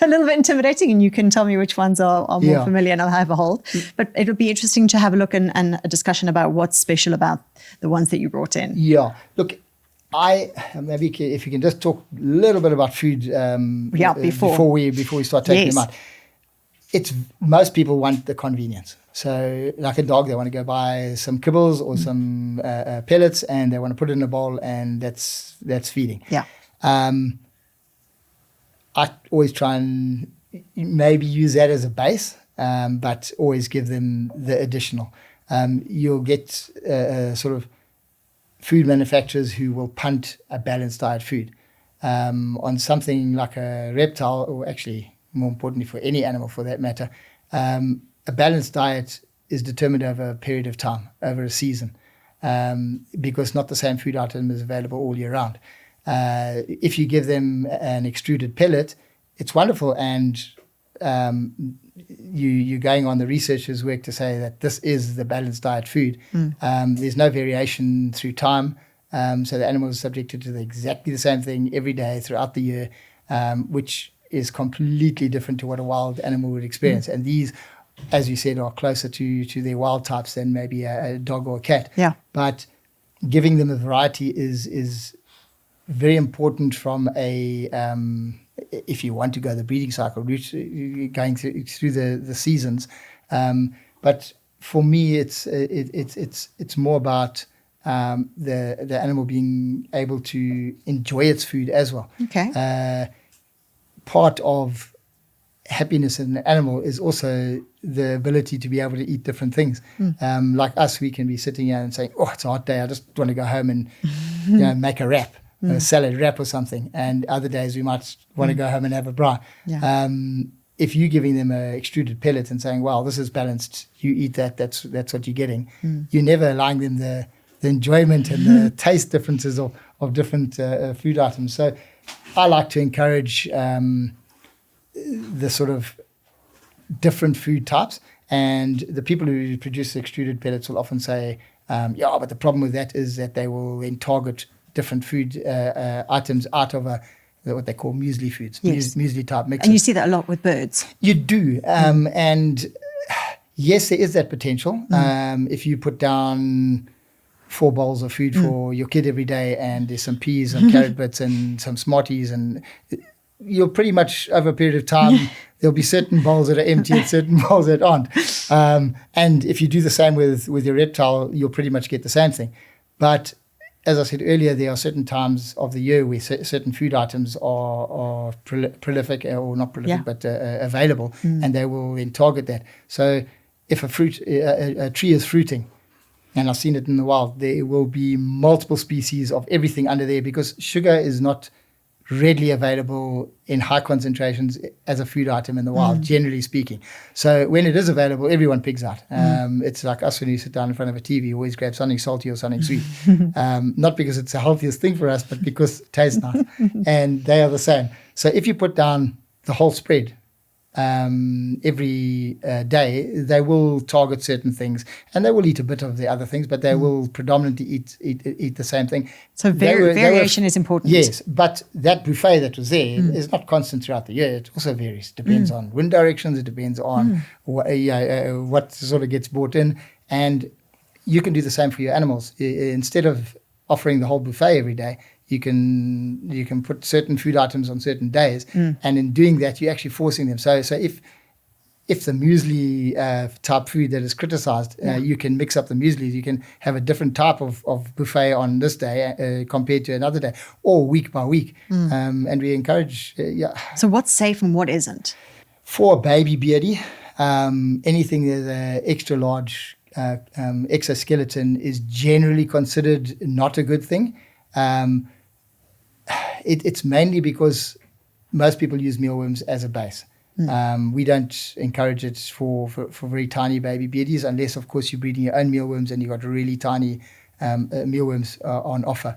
Speaker 2: a little bit intimidating, and you can tell me which ones are more familiar and I'll have a hold. But it'll be interesting to have a look and a discussion about what's special about the ones that you brought in.
Speaker 1: Yeah. Look, maybe if you can just talk a little bit about food before we start taking them out. It's most people want the convenience. So like a dog, they want to go buy some kibbles or some pellets, and they want to put it in a bowl, and that's feeding.
Speaker 2: Yeah.
Speaker 1: I always try and maybe use that as a base, but always give them the additional. You'll get sort of food manufacturers who will punt a balanced diet food on something like a reptile, or actually more importantly for any animal for that matter. A balanced diet is determined over a period of time, over a season, because not the same food item is available all year round. If you give them an extruded pellet, it's wonderful, and you're going on the researchers' work to say that this is the balanced diet food. There's no variation through time, so the animal is subjected to exactly the same thing every day throughout the year, which is completely different to what a wild animal would experience. And these, as you said, are closer to their wild types than maybe a dog or a cat.
Speaker 2: Yeah.
Speaker 1: But giving them a variety is very important from a if you want to go the breeding cycle route, going through the seasons. But for me, it's more about the animal being able to enjoy its food as well.
Speaker 2: Okay.
Speaker 1: Part of happiness in an animal is also the ability to be able to eat different things. Like us, we can be sitting here and saying, "Oh, it's a hot day. I just want to go home and make a wrap." A salad wrap or something, and other days we might want to go home and have a braai.
Speaker 2: Yeah.
Speaker 1: If you're giving them a extruded pellet and saying, "Well, this is balanced. You eat that. That's what you're getting." You're never allowing them the enjoyment and the taste differences of different food items. So, I like to encourage the sort of different food types, and the people who produce the extruded pellets will often say, but the problem with that is that they will then target different food items out of what they call muesli foods, muesli type mixes.
Speaker 2: And you see that a lot with birds.
Speaker 1: You do. And yes, there is that potential. If you put down 4 bowls of food for your kid every day, and there's some peas and carrot bits and some Smarties, and you'll pretty much, over a period of time, there'll be certain bowls that are empty and certain bowls that aren't. And if you do the same with your reptile, you'll pretty much get the same thing. But as I said earlier, there are certain times of the year where certain food items are prolific, or not prolific, but available, and they will then target that. So if a tree is fruiting, and I've seen it in the wild, there will be multiple species of everything under there, because sugar is not readily available in high concentrations as a food item in the wild, generally speaking. So when it is available, everyone pigs out. It's like us when you sit down in front of a TV, you always grab something salty or something sweet. Not because it's the healthiest thing for us, but because it tastes nice. And they are the same. So if you put down the whole spread every day, they will target certain things, and they will eat a bit of the other things, but they will predominantly eat the same thing.
Speaker 2: So variation is important.
Speaker 1: Yes, but that buffet that was there is not constant throughout the year. It also varies. Depends on wind directions. It depends on what sort of gets brought in, and you can do the same for your animals. Instead of offering the whole buffet every day, you can put certain food items on certain days, and in doing that, you're actually forcing them. So if the muesli type food that is criticized, you can mix up the muesli. You can have a different type of buffet on this day compared to another day, or week by week. And we encourage.
Speaker 2: So what's safe and what isn't?
Speaker 1: For a baby beardie, anything that's an extra large exoskeleton is generally considered not a good thing. It's mainly because most people use mealworms as a base. We don't encourage it for very tiny baby beardies, unless, of course, you're breeding your own mealworms and you've got really tiny mealworms on offer.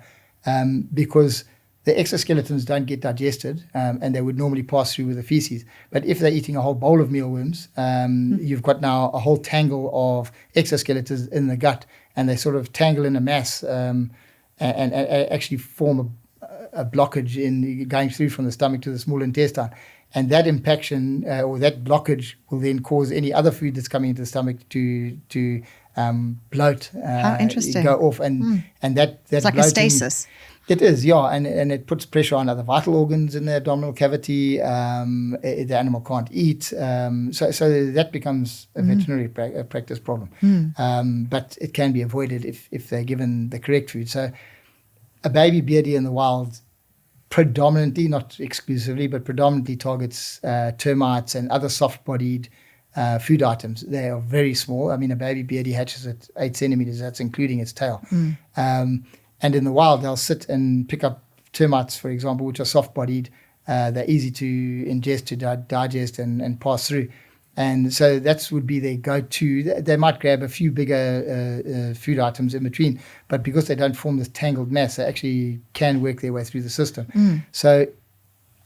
Speaker 1: Because the exoskeletons don't get digested, and they would normally pass through with the feces. But if they're eating a whole bowl of mealworms, you've got now a whole tangle of exoskeletons in the gut, and they sort of tangle in a mass and actually form a blockage in going through from the stomach to the small intestine. And that impaction or that blockage will then cause any other food that's coming into the stomach to bloat,
Speaker 2: How interesting.
Speaker 1: go off, and that
Speaker 2: It's like a
Speaker 1: bloating,
Speaker 2: stasis.
Speaker 1: It is, yeah, and it puts pressure on other vital organs in the abdominal cavity. The animal can't eat, so that becomes a veterinary practice problem. But it can be avoided if they're given the correct food. So a baby beardy in the wild predominantly, not exclusively, but predominantly targets termites and other soft-bodied food items. They are very small. I mean, a baby beardy hatches at 8 centimeters. That's including its tail. And in the wild, they'll sit and pick up termites, for example, which are soft-bodied. They're easy to ingest, to digest, and pass through. And so that would be their go-to. They might grab a few bigger food items in between, but because they don't form this tangled mass, they actually can work their way through the system. So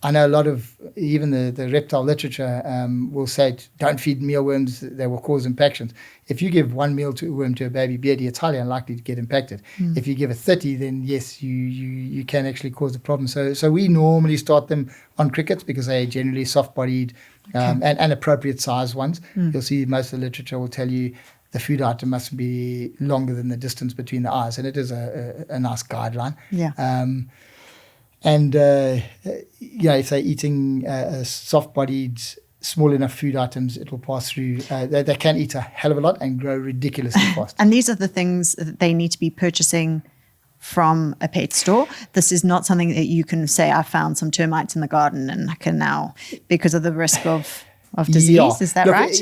Speaker 1: I know a lot of, even the reptile literature will say, don't feed mealworms, they will cause impactions. If you give one mealworm to a baby beardy, it's highly unlikely to get impacted. If you give it 30, then yes, you can actually cause a problem. So we normally start them on crickets because they're generally soft-bodied and appropriate size ones. You'll see most of the literature will tell you the food item must be longer than the distance between the eyes, and it is a nice guideline. And, if they're eating soft-bodied, small enough food items, it will pass through. They can eat a hell of a lot and grow ridiculously fast.
Speaker 2: And these are the things that they need to be purchasing from a pet store. This is not something that you can say, I found some termites in the garden and I can now, because of the risk of disease.
Speaker 1: Yeah.
Speaker 2: Is that
Speaker 1: Look,
Speaker 2: right?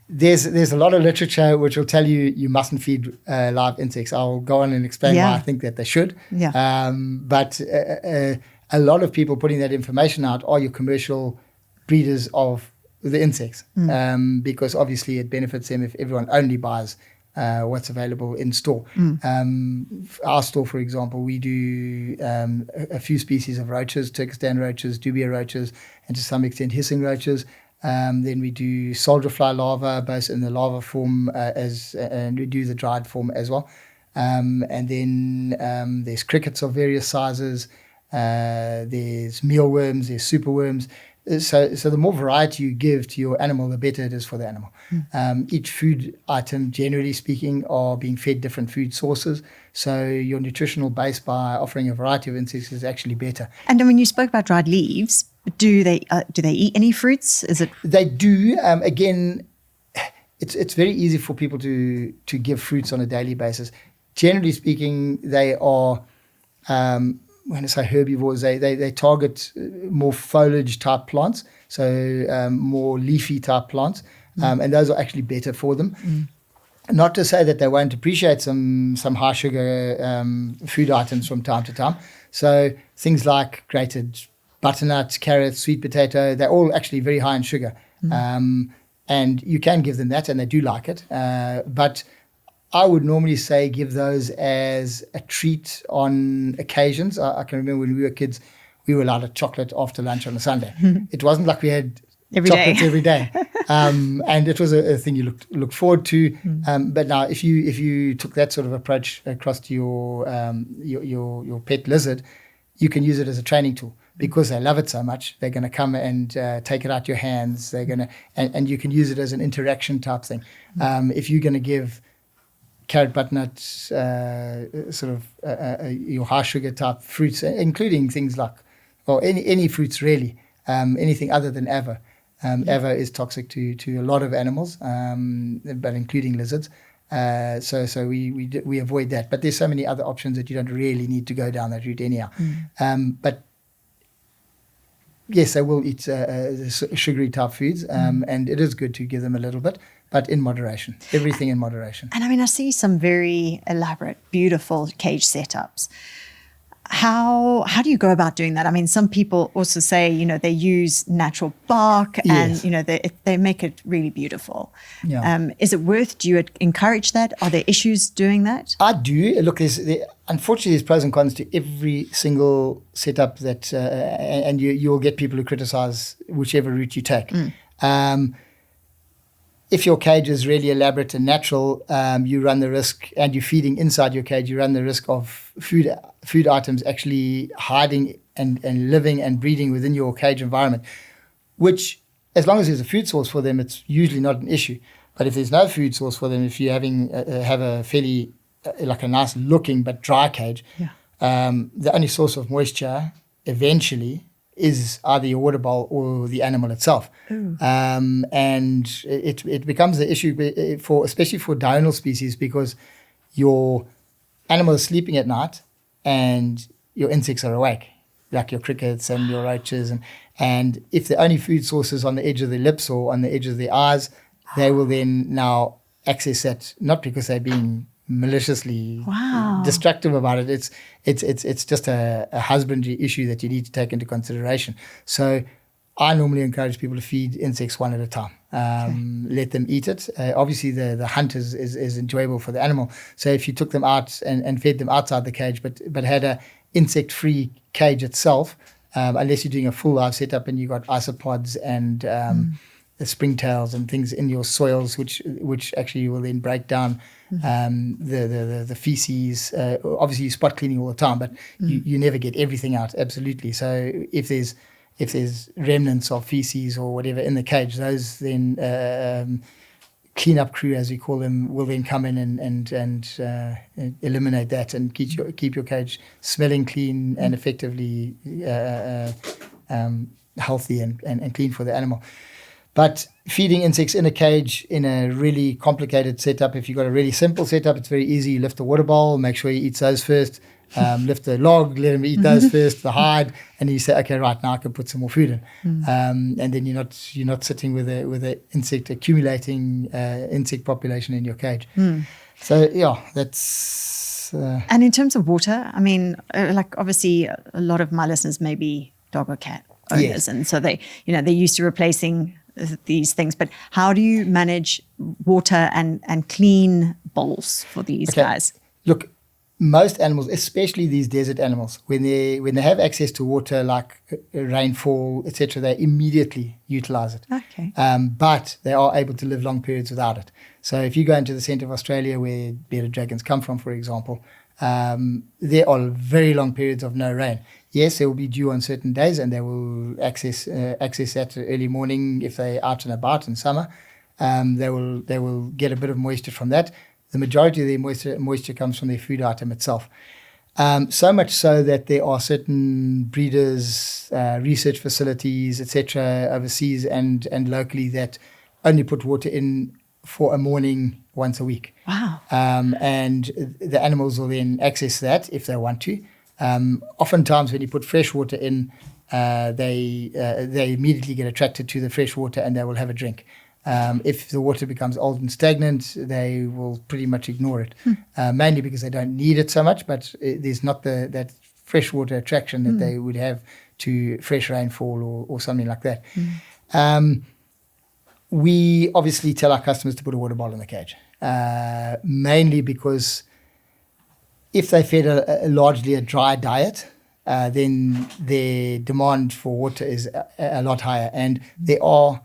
Speaker 1: There's a lot of literature which will tell you mustn't feed live insects. I'll go on and explain why I think that they should. But a lot of people putting that information out are your commercial breeders of the insects, because obviously it benefits them if everyone only buys what's available in store. Our store, for example, we do a few species of roaches, Turkestan roaches, dubia roaches, and to some extent hissing roaches. Then we do soldier fly larvae, both in the larva form and we do the dried form as well. And then there's crickets of various sizes. There's mealworms, there's superworms. So the more variety you give to your animal, the better it is for the animal. Each food item, generally speaking, are being fed different food sources. So your nutritional base by offering a variety of insects is actually better.
Speaker 2: And then when you spoke about dried leaves, do they eat any fruits? Is it?
Speaker 1: They do. Again, it's very easy for people to give fruits on a daily basis. Generally speaking, they are. When I say herbivores, they target more foliage type plants, so more leafy type plants, and those are actually better for them. Not to say that they won't appreciate some high sugar food items from time to time. So things like grated butternut, carrots, sweet potato, they're all actually very high in sugar, and you can give them that, and they do like it, but I would normally say give those as a treat on occasions. I can remember when we were kids, we were allowed a chocolate after lunch on a Sunday. It wasn't like we had chocolates every day. And it was a thing you looked forward to. But now if you took that sort of approach across to your pet lizard, you can use it as a training tool. Because they love it so much, they're going to come and take it out your hands. They're going to, and you can use it as an interaction type thing. If you're going to give carrot, butternut, your high sugar type fruits, including things like, or any fruits really, anything other than ava. Ava is toxic to a lot of animals, but including lizards. So we avoid that. But there's so many other options that you don't really need to go down that route anyhow. But yes, they will eat sugary type foods, and it is good to give them a little bit, but in moderation. Everything in moderation.
Speaker 2: And I mean, I see some very elaborate, beautiful cage setups. How do you go about doing that? I mean, some people also say, they use natural bark and, they make it really beautiful.
Speaker 1: Yeah.
Speaker 2: Do you encourage that? Are there issues doing that?
Speaker 1: I do. Look, unfortunately, there's pros and cons to every single setup that, and you'll get people who criticize whichever route you take. If your cage is really elaborate and natural, you run the risk, and you're feeding inside your cage, you run the risk of food items actually hiding and living and breeding within your cage environment, which, as long as there's a food source for them, it's usually not an issue. But if there's no food source for them, if you have a fairly, like a nice looking but dry cage, the only source of moisture eventually is either your water bowl or the animal itself. And it becomes the issue especially for diurnal species, because your animal is sleeping at night and your insects are awake, like your crickets and your roaches. And if the only food source is on the edge of their lips or on the edge of their eyes, they will then now access that, not because they're being maliciously destructive about it. It's just a husbandry issue that you need to take into consideration. So I normally encourage people to feed insects one at a time. Let them eat it. Obviously, the hunt is enjoyable for the animal. So if you took them out and fed them outside the cage, but had a insect-free cage itself, unless you're doing a full live setup and you've got isopods and the springtails and things in your soils, which actually will then break down the feces. Obviously, you spot cleaning all the time, but you never get everything out, absolutely. So if there's remnants of feces or whatever in the cage, those then cleanup crew, as we call them, will then come in and eliminate that and keep your cage smelling clean and effectively healthy and clean for the animal. But feeding insects in a cage in a really complicated setup, if you've got a really simple setup, it's very easy. You lift the water bowl, make sure he eats those first. Lift the log, let him eat those first, the hide, and you say, okay, right, now I can put some more food in. And then you're not sitting with a insect accumulating insect population in your cage. So that's.
Speaker 2: And in terms of water, I mean, like obviously a lot of my listeners may be dog or cat owners, and so they're used to replacing these things. But how do you manage water and clean bowls for these guys?
Speaker 1: Look, most animals, especially these desert animals, when they have access to water like rainfall, etc., they immediately utilize it.
Speaker 2: Okay.
Speaker 1: But they are able to live long periods without it. So if you go into the centre of Australia, where bearded dragons come from, for example, there are very long periods of no rain. Yes, there will be dew on certain days, and they will access that early morning if they're out and about in summer. They will get a bit of moisture from that. The majority of their moisture comes from their food item itself. So much so that there are certain breeders, research facilities, etc., overseas and locally that only put water in for a morning once a week.
Speaker 2: Wow.
Speaker 1: And the animals will then access that if they want to. Oftentimes when you put fresh water in, they immediately get attracted to the fresh water and they will have a drink. If the water becomes old and stagnant, they will pretty much ignore it, mainly because they don't need it so much, but there's not that freshwater attraction that they would have to fresh rainfall or something like that. We obviously tell our customers to put a water bottle in the cage, mainly because if they fed largely a dry diet, then their demand for water is a lot higher, and there are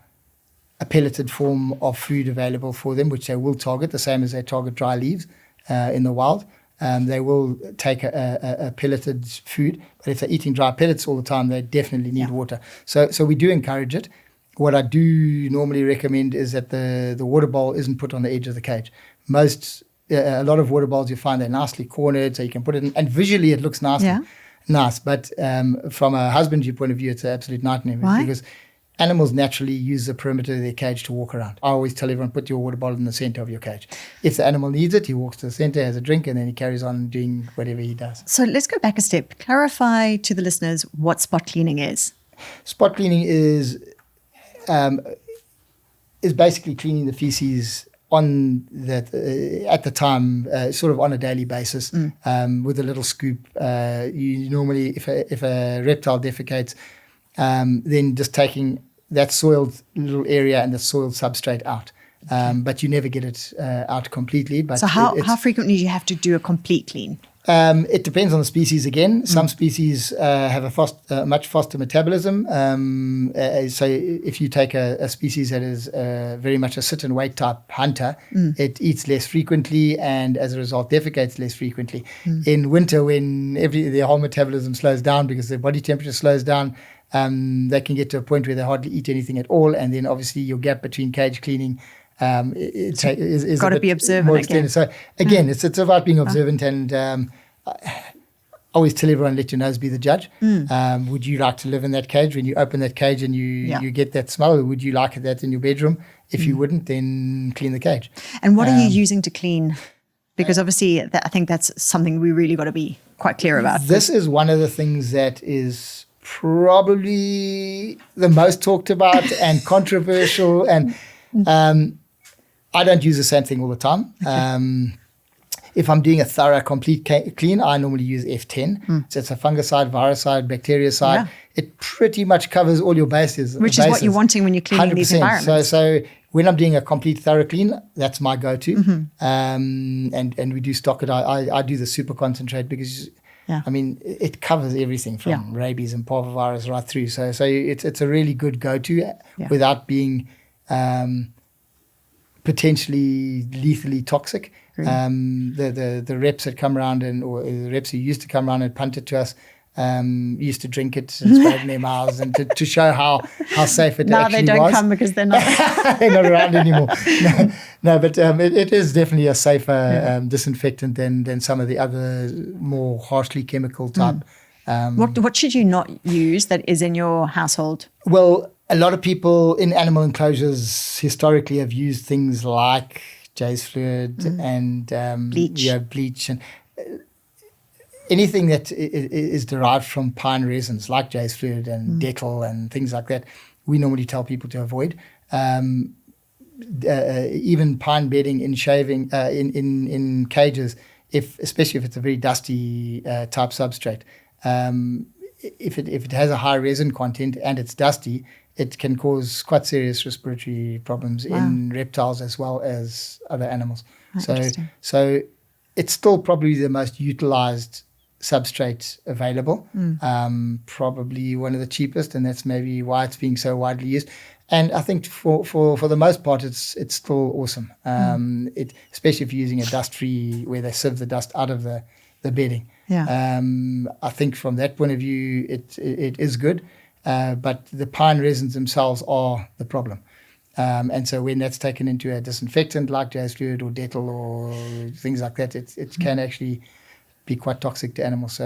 Speaker 1: a pelleted form of food available for them, which they will target, the same as they target dry leaves in the wild. They will take a pelleted food, but if they're eating dry pellets all the time, they definitely need water. So we do encourage it. What I do normally recommend is that the water bowl isn't put on the edge of the cage. A lot of water bowls you find they're nicely cornered, so you can put it in, and visually it looks nice. But from a husbandry point of view, it's an absolute nightmare.
Speaker 2: Why?
Speaker 1: Because animals naturally use the perimeter of their cage to walk around. I always tell everyone, put your water bottle in the center of your cage. If the animal needs it, he walks to the center, has a drink, and then he carries on doing whatever he does.
Speaker 2: So let's go back a step. Clarify to the listeners what spot cleaning is.
Speaker 1: Spot cleaning is basically cleaning the feces on that at the time, sort of on a daily basis, with a little scoop. You normally, if a reptile defecates, then just taking that soiled little area and the soiled substrate out. But you never get it out completely. But
Speaker 2: so how frequently do you have to do a complete clean?
Speaker 1: It depends on the species again. Some species have a much faster metabolism. So if you take a species that is very much a sit and wait type hunter, it eats less frequently and as a result defecates less frequently. In winter, when their whole metabolism slows down because their body temperature slows down, they can get to a point where they hardly eat anything at all. And then obviously your gap between cage cleaning is
Speaker 2: got to be observant
Speaker 1: more
Speaker 2: again.
Speaker 1: extended. So again, it's about being observant, and I always tell everyone, let your nose be the judge. Would you like to live in that cage? When you open that cage and you get that smell, or would you like that in your bedroom? If you wouldn't, then clean the cage.
Speaker 2: And what are you using to clean? Because obviously I think that's something we really got to be quite clear about.
Speaker 1: This is one of the things that is probably the most talked about and controversial, and I don't use the same thing all the time. Okay. If I'm doing a thorough, complete clean, I normally use F10. So it's a fungicide, virucide, bactericide. Yeah. It pretty much covers all your bases.
Speaker 2: Which is what you're wanting when you're cleaning 100%. These environments.
Speaker 1: So when I'm doing a complete thorough clean, that's my go-to. And we do stock it. I do the super concentrate because, I mean, it covers everything from rabies and parvovirus right through. So it's a really good go-to without being potentially lethally toxic. The reps that come around or the reps who used to come around and punt it to us used to drink it and spray it in their mouths, and to show how safe it
Speaker 2: now
Speaker 1: actually was.
Speaker 2: Now they don't come because they're not
Speaker 1: they're not around anymore. No, but it is definitely a safer disinfectant than some of the other more harshly chemical type.
Speaker 2: What should you not use that is in your household?
Speaker 1: Well, a lot of people in animal enclosures historically have used things like Jay's fluid and bleach and anything that is derived from pine resins like Jay's fluid and Dettol and things like that. We normally tell people to avoid. Even pine bedding in shaving in cages, especially if it's a very dusty type substrate. If it has a high resin content and it's dusty, it can cause quite serious respiratory problems in reptiles as well as other animals. So it's still probably the most utilized substrate available, probably one of the cheapest, and that's maybe why it's being so widely used. And I think for the most part, it's still awesome. Especially if you're using a dust-free where they sieve the dust out of the bedding. I think from that point of view, it is good. But the pine resins themselves are the problem. And so when that's taken into a disinfectant like Jay's fluid or Dettol or things like that, it can actually be quite toxic to animals. So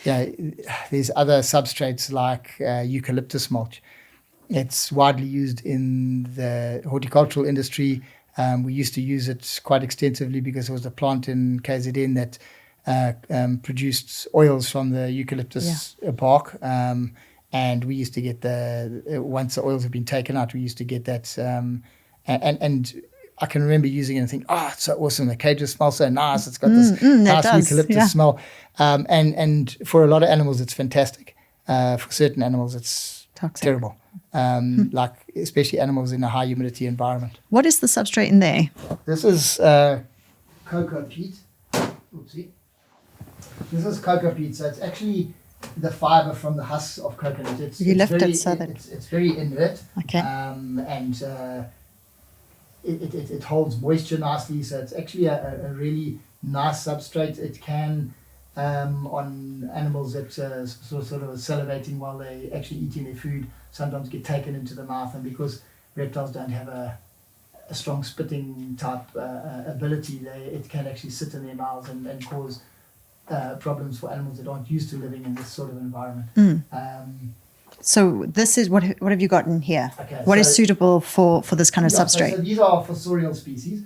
Speaker 1: there's other substrates like eucalyptus mulch. It's widely used in the horticultural industry. We used to use it quite extensively because it was a plant in KZN that produced oils from the eucalyptus bark. And we used to get once the oils have been taken out, we used to get that. And I can remember using it and think, it's so awesome. The cages smell so nice. It's got this nice eucalyptus smell. And for a lot of animals, it's fantastic. For certain animals, it's
Speaker 2: toxic.
Speaker 1: Terrible. Like especially animals in a high humidity environment.
Speaker 2: What is the substrate in there?
Speaker 1: This is cocoa peat. Oopsie. This is cocoa peat. So it's actually the fiber from the husks of coconut. It's very inert.
Speaker 2: Okay.
Speaker 1: And it holds moisture nicely. So it's actually a really nice substrate. It can on animals that sort of are salivating while they actually eating their food, sometimes get taken into the mouth, and because reptiles don't have a strong spitting type ability, it can actually sit in their mouths and cause problems for animals that aren't used to living in this sort of environment.
Speaker 2: So this is what have you got in here? Okay, what is suitable for this kind of substrate?
Speaker 1: So these are fossorial species.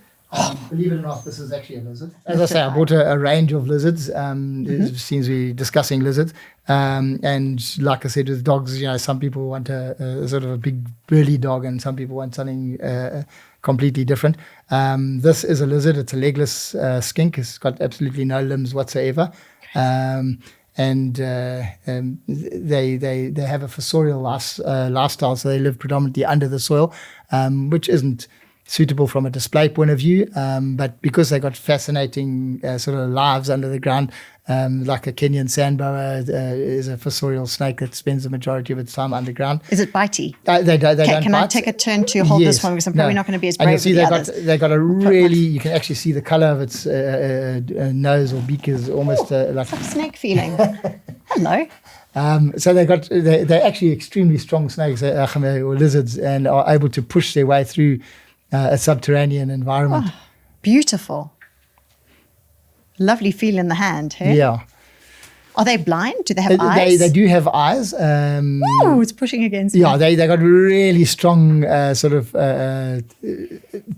Speaker 1: Believe it or not, this is actually a lizard. As I say, I bought a range of lizards. It seems we're discussing lizards. And like I said, with dogs, some people want a sort of a big burly dog, and some people want something completely different. This is a lizard. It's a legless skink. It's got absolutely no limbs whatsoever. And they have a fossorial lifestyle, so they live predominantly under the soil, which isn't suitable from a display point of view. But because they got fascinating sort of lives under the ground, like a Kenyan sandboa is a fossorial snake that spends the majority of its time underground.
Speaker 2: Is it bitey?
Speaker 1: They don't
Speaker 2: Can
Speaker 1: bite.
Speaker 2: I take a turn to hold this one, because I'm probably not going to be as brave
Speaker 1: and
Speaker 2: as
Speaker 1: you'll see
Speaker 2: the others.
Speaker 1: they got a really, you can actually see the color of its nose or beak is almost like
Speaker 2: It's like snake feeling. Hello.
Speaker 1: so they're actually extremely strong snakes or lizards, and are able to push their way through a subterranean environment.
Speaker 2: Oh, beautiful. Lovely feel in the hand, hey?
Speaker 1: Yeah.
Speaker 2: Are they blind? Do they have eyes?
Speaker 1: They do have eyes.
Speaker 2: Oh, it's pushing against
Speaker 1: Yeah,
Speaker 2: me.
Speaker 1: they got really strong sort of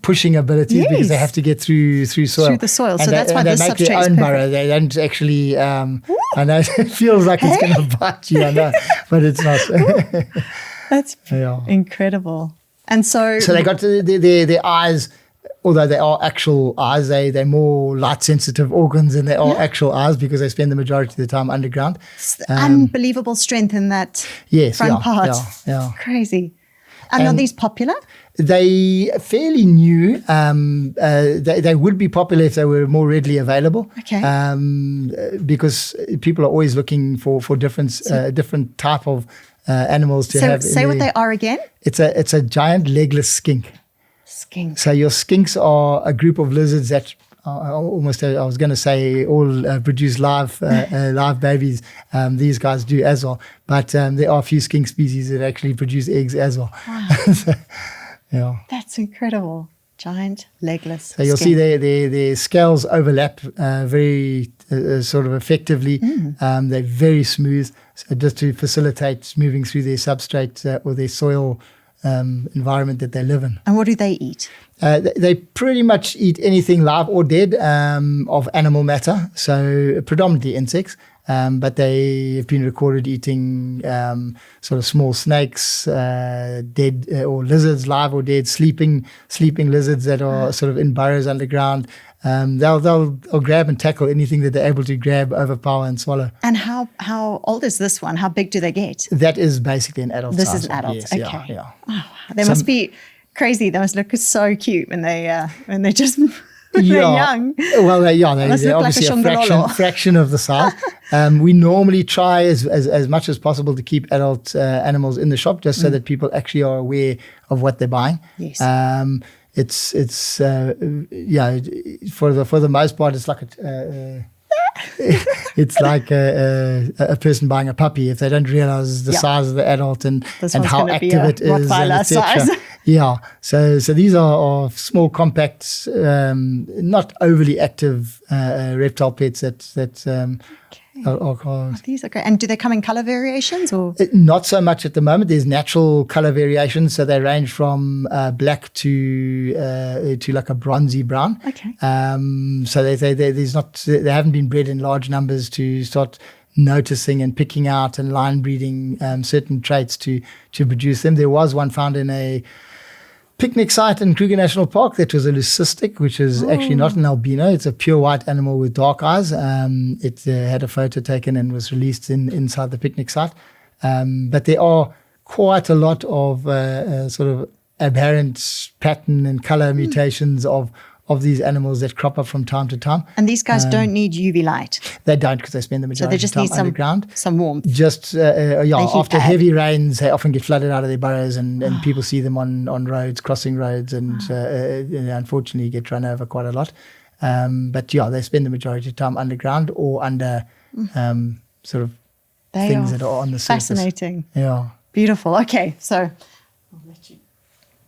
Speaker 1: pushing abilities, because they
Speaker 2: Yes.
Speaker 1: have to get through soil.
Speaker 2: Through the soil.
Speaker 1: And
Speaker 2: So that's why
Speaker 1: they
Speaker 2: this
Speaker 1: make
Speaker 2: substrate
Speaker 1: their
Speaker 2: is
Speaker 1: own
Speaker 2: perfect.
Speaker 1: burrow. They don't actually. I know it feels like it's going to bite you, I know, but it's not.
Speaker 2: That's
Speaker 1: Yeah.
Speaker 2: incredible. And so
Speaker 1: So they got their eyes, although they are actual eyes, they're more light sensitive organs than they are actual eyes, because they spend the majority of the time underground.
Speaker 2: unbelievable strength in that
Speaker 1: Yes,
Speaker 2: front
Speaker 1: yeah,
Speaker 2: part.
Speaker 1: yeah.
Speaker 2: Crazy. And are
Speaker 1: And-
Speaker 2: these popular?
Speaker 1: They fairly new. They would be popular if they were more readily available.
Speaker 2: Okay.
Speaker 1: Because people are always looking for different type of animals to
Speaker 2: So
Speaker 1: have.
Speaker 2: say what they are again.
Speaker 1: It's a giant legless skink.
Speaker 2: Skink.
Speaker 1: So your skinks are a group of lizards that almost, I was going to say, all produce live babies. These guys do as well. But there are a few skink species that actually produce eggs as well.
Speaker 2: Wow.
Speaker 1: So, yeah.
Speaker 2: That's incredible. Giant legless.
Speaker 1: So you'll
Speaker 2: skink.
Speaker 1: see their scales overlap very sort of effectively. They're very smooth, so just to facilitate moving through their substrate or their soil environment that they live in.
Speaker 2: And what do they eat?
Speaker 1: They pretty much eat anything live or dead of animal matter, so predominantly insects. But they have been recorded eating sort of small snakes, dead or lizards, live or dead, sleeping lizards that are sort of in burrows underground. They'll grab and tackle anything that they're able to grab, overpower, and swallow.
Speaker 2: And how old is this one? How big do they get?
Speaker 1: That is basically an adult.
Speaker 2: This
Speaker 1: size
Speaker 2: is an
Speaker 1: one,
Speaker 2: adult.
Speaker 1: yes,
Speaker 2: Okay.
Speaker 1: Yeah.
Speaker 2: They must be crazy. They must look so cute when they just when they're young.
Speaker 1: Well, they're
Speaker 2: Must
Speaker 1: they're
Speaker 2: look like
Speaker 1: obviously
Speaker 2: a
Speaker 1: a
Speaker 2: shongololo.
Speaker 1: fraction of the size. We normally try as much as possible to keep adult animals in the shop, just so that people actually are aware of what they're buying.
Speaker 2: Yes.
Speaker 1: It's for the most part, it's like it's like a person buying a puppy. If they don't realize the
Speaker 2: Yeah.
Speaker 1: size of the adult and
Speaker 2: This one's
Speaker 1: how
Speaker 2: gonna be
Speaker 1: active
Speaker 2: a
Speaker 1: it is, and
Speaker 2: Rottweiler
Speaker 1: et cetera.
Speaker 2: size.
Speaker 1: Yeah, so these are small, compact, not overly active reptile pets that are
Speaker 2: These are great. And do they come in color variations or?
Speaker 1: not so much at the moment. There's natural color variations, so they range from black to like a bronzy brown.
Speaker 2: Okay.
Speaker 1: So they haven't been bred in large numbers to start noticing and picking out and line breeding certain traits to produce them. There was one found in a picnic site in Kruger National Park that was a leucistic, which is actually not an albino. It's a pure white animal with dark eyes. It had a photo taken and was released inside the picnic site. But there are quite a lot of sort of aberrant pattern and color mutations of these animals that crop up from time to time.
Speaker 2: And these guys don't need UV light.
Speaker 1: They don't, because they spend the
Speaker 2: So
Speaker 1: majority
Speaker 2: they just
Speaker 1: of
Speaker 2: need
Speaker 1: the time underground.
Speaker 2: some warmth.
Speaker 1: Just
Speaker 2: heat
Speaker 1: after
Speaker 2: pad.
Speaker 1: heavy rains, they often get flooded out of their burrows, and people see them on roads, crossing roads, and unfortunately get run over quite a lot. But yeah, they spend the majority of time underground or under sort of
Speaker 2: They
Speaker 1: things
Speaker 2: are
Speaker 1: that are on the surface.
Speaker 2: fascinating.
Speaker 1: Yeah.
Speaker 2: Beautiful. Okay, so I'll let you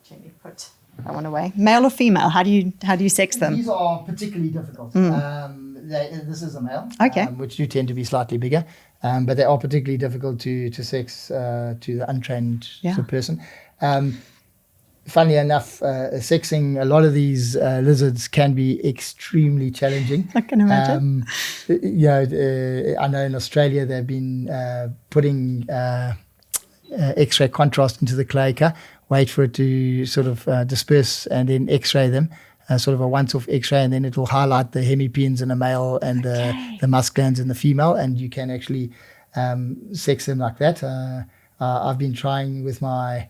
Speaker 2: gently put that one away. Male or female? How do you sex them?
Speaker 1: These are particularly difficult. This is a male,
Speaker 2: Okay.
Speaker 1: which do tend to be slightly bigger, but they are particularly difficult to sex to the untrained sort of person. Funnily enough, sexing a lot of these lizards can be extremely challenging.
Speaker 2: I can imagine.
Speaker 1: I know in Australia they've been putting X-ray contrast into the cloaca, wait for it to sort of disperse and then x-ray them, sort of a once-off x-ray, and then it will highlight the hemipenes in the male and the musk glands in the female, and you can actually sex them like that. I've been trying with my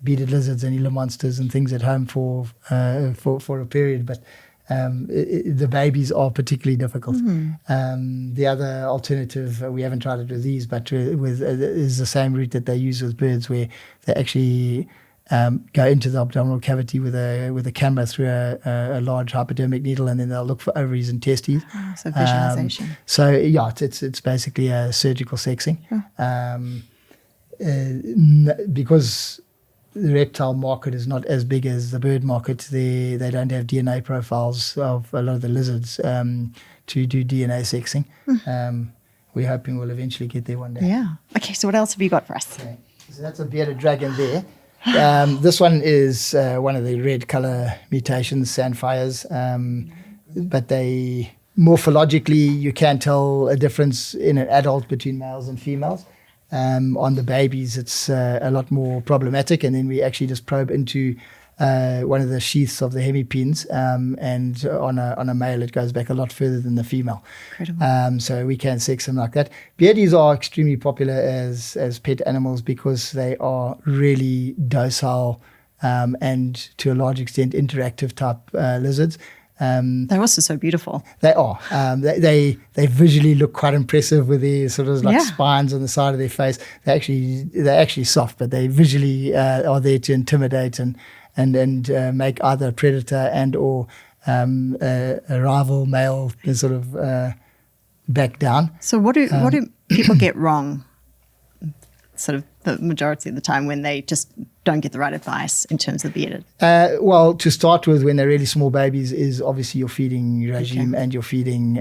Speaker 1: bearded lizards and Gila monsters and things at home for a period, but the babies are particularly difficult. The other alternative, we haven't tried it with these, but is the same route that they use with birds, where they actually go into the abdominal cavity with a camera through a large hypodermic needle, and then they'll look for ovaries and testes.
Speaker 2: So visualization.
Speaker 1: So yeah, it's basically a surgical sexing. Because the reptile market is not as big as the bird market, they don't have DNA profiles of a lot of the lizards to do DNA sexing. We're hoping we'll eventually get there one day.
Speaker 2: Yeah. Okay, so what else have you got for us?
Speaker 1: Okay. So that's a bearded dragon there. This one is one of the red color mutations, sandfires, but they morphologically, you can tell a difference in an adult between males and females. On the babies, it's a lot more problematic, and then we actually just probe into one of the sheaths of the hemipenes, and on a male, it goes back a lot further than the female.
Speaker 2: Incredible.
Speaker 1: So we can sex them like that. Beardies are extremely popular as pet animals because they are really docile and to a large extent interactive type lizards.
Speaker 2: They're also so beautiful.
Speaker 1: They are. They visually look quite impressive with their sort of like spines on the side of their face. They're actually soft, but they visually are there to intimidate and make either a predator and or a rival male sort of back down.
Speaker 2: So what do people get wrong? Sort of the majority of the time when they just don't get the right advice in terms of bearded?
Speaker 1: Well, to start with, when they're really small babies, is obviously your feeding regime and your feeding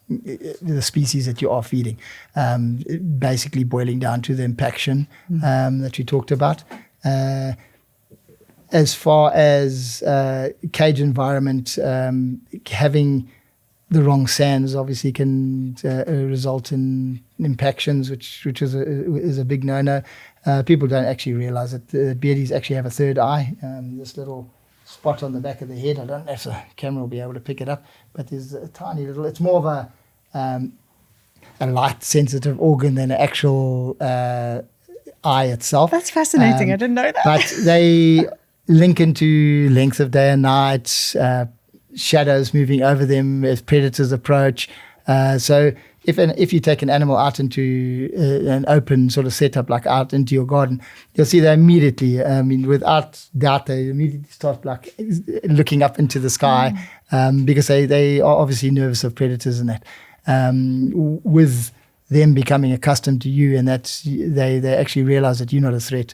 Speaker 1: the species that you are feeding. Basically boiling down to the impaction that you talked about. As far as cage environment, having the wrong sands obviously can result in impactions, which is a big no-no. People don't actually realize that the beardies actually have a third eye. This little spot on the back of the head, I don't know if the camera will be able to pick it up, but there's a tiny little, it's more of a light-sensitive organ than an actual eye itself.
Speaker 2: That's fascinating. I didn't know that.
Speaker 1: But they link into length of day and night, shadows moving over them as predators approach. So if you take an animal out into an open sort of setup, like out into your garden, you'll see they immediately, without doubt, they immediately start like looking up into the sky because they are obviously nervous of predators and that. With them becoming accustomed to you, and that they actually realize that you're not a threat.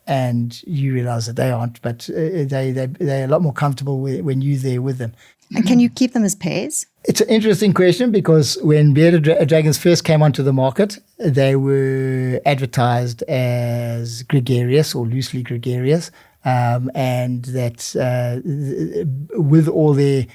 Speaker 1: And you realize that they aren't, but they're a lot more comfortable when you're there with them.
Speaker 2: And can you keep them as pairs?
Speaker 1: It's an interesting question, because when bearded dragons first came onto the market, they were advertised as gregarious or loosely gregarious, and that with all their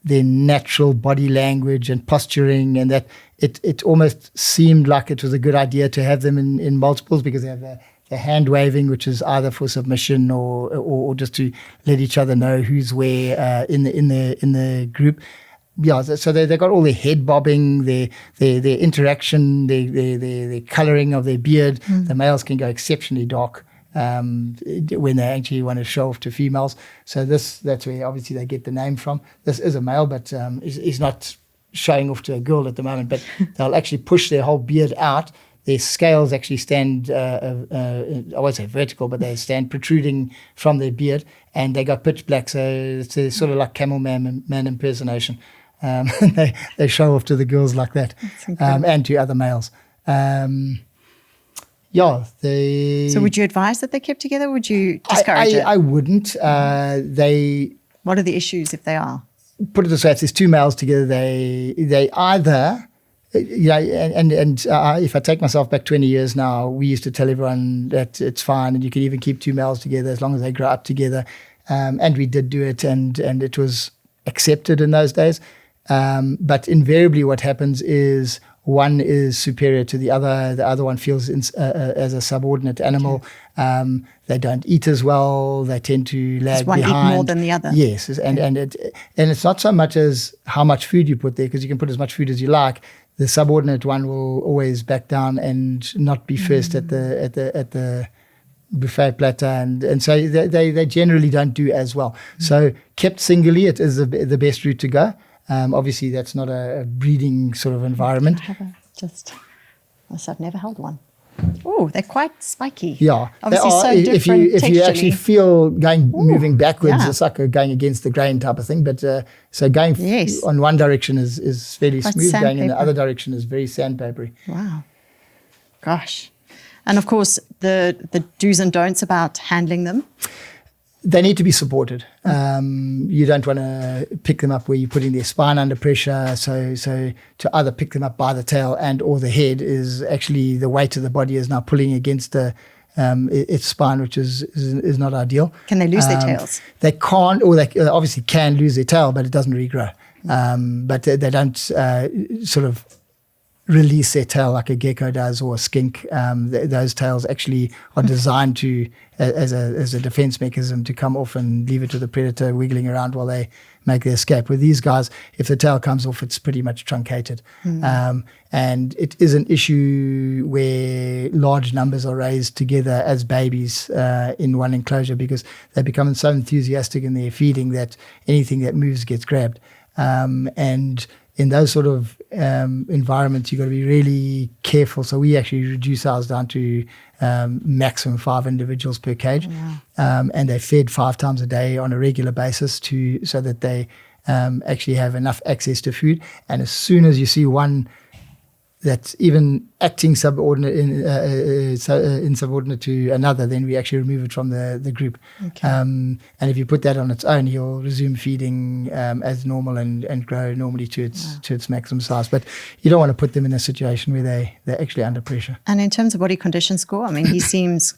Speaker 1: natural body language and posturing, and that it almost seemed like it was a good idea to have them in multiples, because they have the hand waving, which is either for submission or just to let each other know who's where in the group. Yeah, so they got all their head bobbing, their interaction, their colouring of their beard. The males can go exceptionally dark when they actually want to show off to females. So that's where obviously they get the name from. This is a male, but he's not showing off to a girl at the moment. But they'll actually push their whole beard out. Their scales actually stand, I won't say vertical, but they stand protruding from their beard, and they got pitch black, so it's a sort of like camel man impersonation. They show off to the girls like that, and to other males. So
Speaker 2: would you advise that they kept together? Would you discourage it?
Speaker 1: I wouldn't.
Speaker 2: What are the issues if they are?
Speaker 1: Put it this way: if there's two males together, they either... if I take myself back 20 years now, we used to tell everyone that it's fine and you can even keep two males together as long as they grow up together. And we did do it, and it was accepted in those days. But invariably what happens is one is superior to the other one feels as a subordinate animal. They don't eat as well. They tend to lag
Speaker 2: one
Speaker 1: behind.
Speaker 2: eat more than the other.
Speaker 1: Yes, and it's not so much as how much food you put there, because you can put as much food as you like. The subordinate one will always back down and not be first at the buffet platter, and so they generally don't do as well. So kept singly, it is the best route to go. Obviously, that's not a breeding sort of environment.
Speaker 2: I've never held one. Oh, they're quite spiky.
Speaker 1: Yeah,
Speaker 2: obviously
Speaker 1: so
Speaker 2: different
Speaker 1: if you actually feel moving backwards, it's like going against the grain type of thing. But so going on one direction is fairly
Speaker 2: quite
Speaker 1: smooth.
Speaker 2: sandpaper.
Speaker 1: Going in the other direction is very sandpapery.
Speaker 2: Wow, gosh, and of course the do's and don'ts about handling them.
Speaker 1: They need to be supported. You don't want to pick them up where you're putting their spine under pressure. So to either pick them up by the tail and or the head is actually the weight of the body is now pulling against its spine, which is not ideal.
Speaker 2: Can they lose their tails?
Speaker 1: They can't, or they obviously can lose their tail, but it doesn't regrow. But they don't sort of release their tail like a gecko does or a skink. Those tails actually are designed to as a defense mechanism to come off and leave it to the predator wiggling around while they make their escape. With these guys, if the tail comes off, it's pretty much truncated. And it is an issue where large numbers are raised together as babies in one enclosure, because they become so enthusiastic in their feeding that anything that moves gets grabbed. And in those sort of environments, you've got to be really careful. So we actually reduce ours down to maximum 5 individuals per cage. And they're fed 5 times a day on a regular basis so that they actually have enough access to food. And as soon as you see one that's even acting subordinate insubordinate to another, then we actually remove it from the group.
Speaker 2: Okay.
Speaker 1: And if you put that on its own, he'll resume feeding as normal and grow normally to its maximum size. But you don't want to put them in a situation where they're actually under pressure.
Speaker 2: And in terms of body condition score, I mean, he seems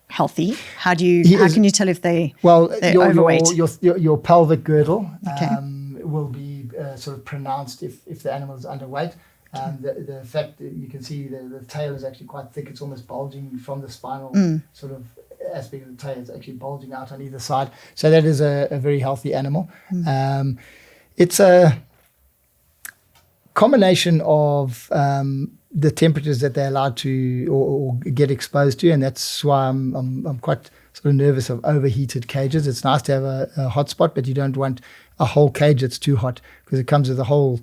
Speaker 2: healthy. How can you tell if they're overweight?
Speaker 1: Your pelvic girdle
Speaker 2: Okay.
Speaker 1: will be sort of pronounced if the animal is underweight. The fact that you can see the tail is actually quite thick, it's almost bulging from the spinal sort of aspect of the tail. It's actually bulging out on either side. So that is a very healthy animal. It's a combination of the temperatures that they're allowed to or get exposed to, and that's why I'm quite sort of nervous of overheated cages. It's nice to have a hot spot, but you don't want a whole cage that's too hot, because it comes with a whole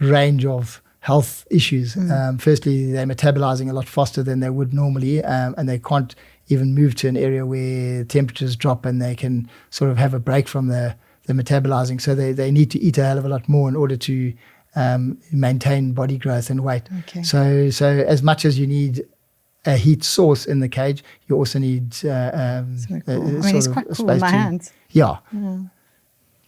Speaker 1: range of health issues. Firstly, they're metabolizing a lot faster than they would normally, and they can't even move to an area where temperatures drop and they can sort of have a break from the metabolizing. So they need to eat a hell of a lot more in order to maintain body growth and weight.
Speaker 2: Okay.
Speaker 1: So as much as you need a heat source in the cage, you also need
Speaker 2: Cool. I mean, he's quite cool in my hands.
Speaker 1: Yeah.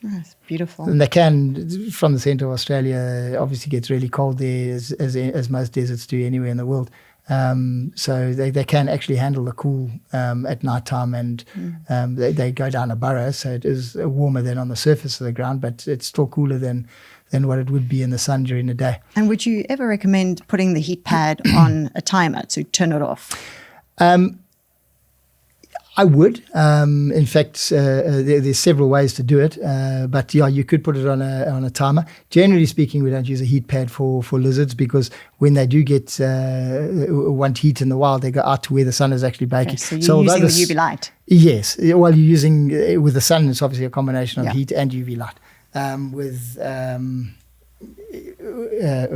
Speaker 2: That's beautiful.
Speaker 1: And they can, from the centre of Australia, obviously gets really cold there, as most deserts do anywhere in the world. So they can actually handle the cool at night time, and they go down a burrow, so it is warmer than on the surface of the ground, but it's still cooler than what it would be in the sun during the day.
Speaker 2: And would you ever recommend putting the heat pad on a timer to turn it off?
Speaker 1: I would. In fact, there's several ways to do it. But yeah, you could put it on a timer. Generally speaking, we don't use a heat pad for lizards, because when they do get want heat in the wild, they go out to where the sun is actually baking.
Speaker 2: Okay, so you're using the UV light?
Speaker 1: Yes. Well, you're using, with the sun, it's obviously a combination of heat and UV light.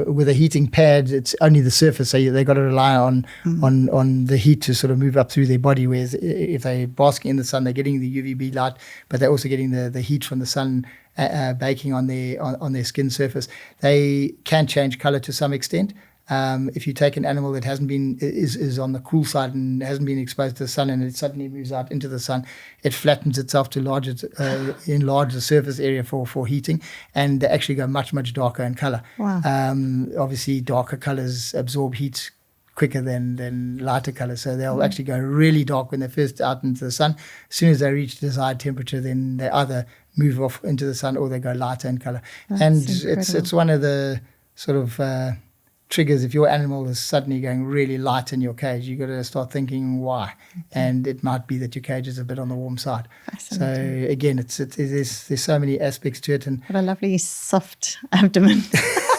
Speaker 1: With a heating pad, it's only the surface, so they got to rely on the heat to sort of move up through their body. Whereas if they're basking in the sun, they're getting the UVB light, but they're also getting the heat from the sun baking on their skin surface. They can change color to some extent. If you take an animal that is on the cool side and hasn't been exposed to the sun, and it suddenly moves out into the sun, it flattens itself to enlarge the surface area for heating, and they actually go much, much darker in color.
Speaker 2: Wow.
Speaker 1: Obviously, darker colors absorb heat quicker than lighter colors, so they'll actually go really dark when they're first out into the sun. As soon as they reach desired temperature, then they either move off into the sun or they go lighter in color.
Speaker 2: That's
Speaker 1: and
Speaker 2: incredible.
Speaker 1: it's one of the sort of triggers, if your animal is suddenly going really light in your cage, you've got to start thinking why. And it might be that your cage is a bit on the warm side. So again, there's so many aspects to it. And
Speaker 2: what a lovely soft abdomen.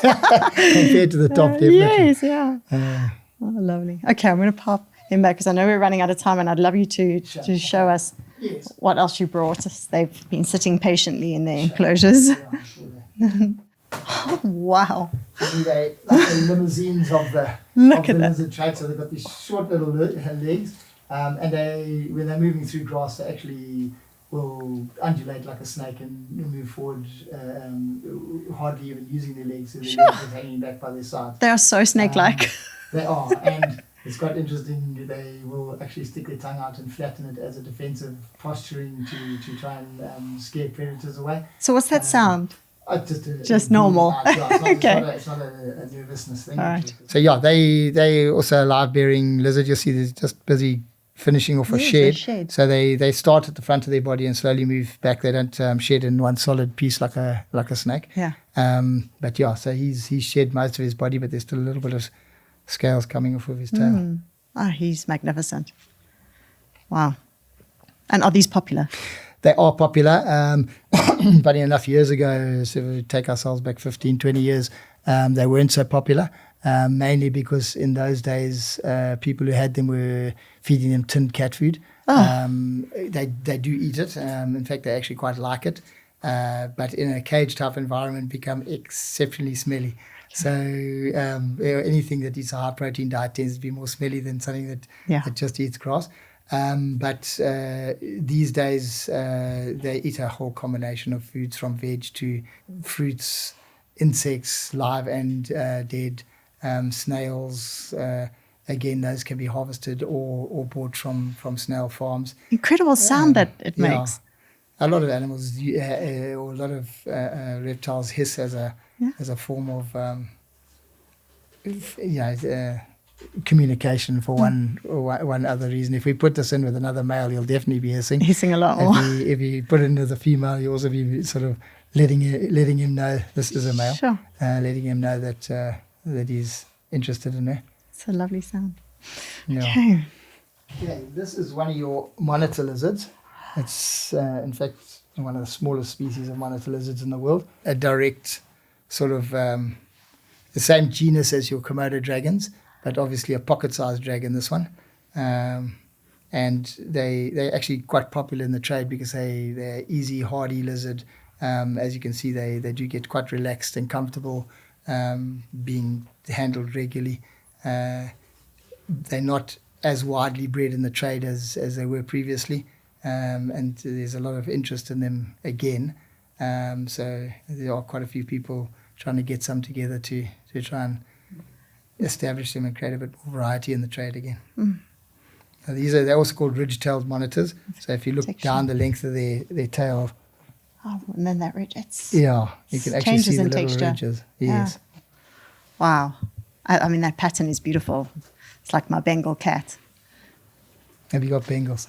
Speaker 1: compared to the top, definitely.
Speaker 2: Yes, yeah. Oh, lovely. Okay, I'm going to pop him back because I know we're running out of time, and I'd love you to show us what else you brought us. They've been sitting patiently in their enclosures. Oh, wow.
Speaker 1: They like the limousines of the lizard trait. So they've got these short little legs, and when they're moving through grass, they actually will undulate like a snake and move forward, hardly even using their legs, so their legs are hanging back by their sides.
Speaker 2: They are so snake-like.
Speaker 1: They are, and it's quite interesting. They will actually stick their tongue out and flatten it as a defensive posturing to try and scare predators away.
Speaker 2: So what's that sound?
Speaker 1: Just normal. It's not a nervousness thing. Right. So yeah, they also a live-bearing lizard. You'll see they're just busy finishing off a shed. So they start at the front of their body and slowly move back. They don't shed in one solid piece like a snake.
Speaker 2: Yeah.
Speaker 1: But yeah, so he's shed most of his body, but there's still a little bit of scales coming off of his tail.
Speaker 2: He's magnificent. Wow. And are these popular?
Speaker 1: They are popular. Funny enough, years ago, so we take ourselves back 15, 20 years, they weren't so popular, mainly because in those days, people who had them were feeding them tinned cat food. They do eat it. In fact, they actually quite like it. But in a cage-type environment, become exceptionally smelly. So anything that eats a high-protein diet tends to be more smelly than something that just eats grass. But these days, they eat a whole combination of foods, from veg to fruits, insects, live and dead, snails. Again, those can be harvested or bought from snail farms.
Speaker 2: Incredible sound that it makes.
Speaker 1: A lot of animals, or a lot of reptiles, hiss as a form of communication for one other reason. If we put this in with another male, he'll definitely be hissing a lot more. If you put it in with a female, you'll also be sort of letting him know this is a male. Sure. Letting him know that he's interested in her.
Speaker 2: It's a lovely sound.
Speaker 1: Yeah. Okay, this is one of your monitor lizards. It's in fact one of the smallest species of monitor lizards in the world. A direct sort of the same genus as your Komodo dragons, but obviously a pocket-sized dragon, this one. And they're actually quite popular in the trade because they're easy, hardy lizard. As you can see, they do get quite relaxed and comfortable being handled regularly. They're not as widely bred in the trade as they were previously, and there's a lot of interest in them again. So there are quite a few people trying to get some together to try and establish them and create a bit more variety in the trade again. So they're also called ridge-tailed monitors. So if you look down the length of their tail,
Speaker 2: and then that ridge,
Speaker 1: you can actually see the little texture. Ridges. Yes.
Speaker 2: Yeah. Wow. I mean, that pattern is beautiful. It's like my Bengal cat.
Speaker 1: Have you got Bengals?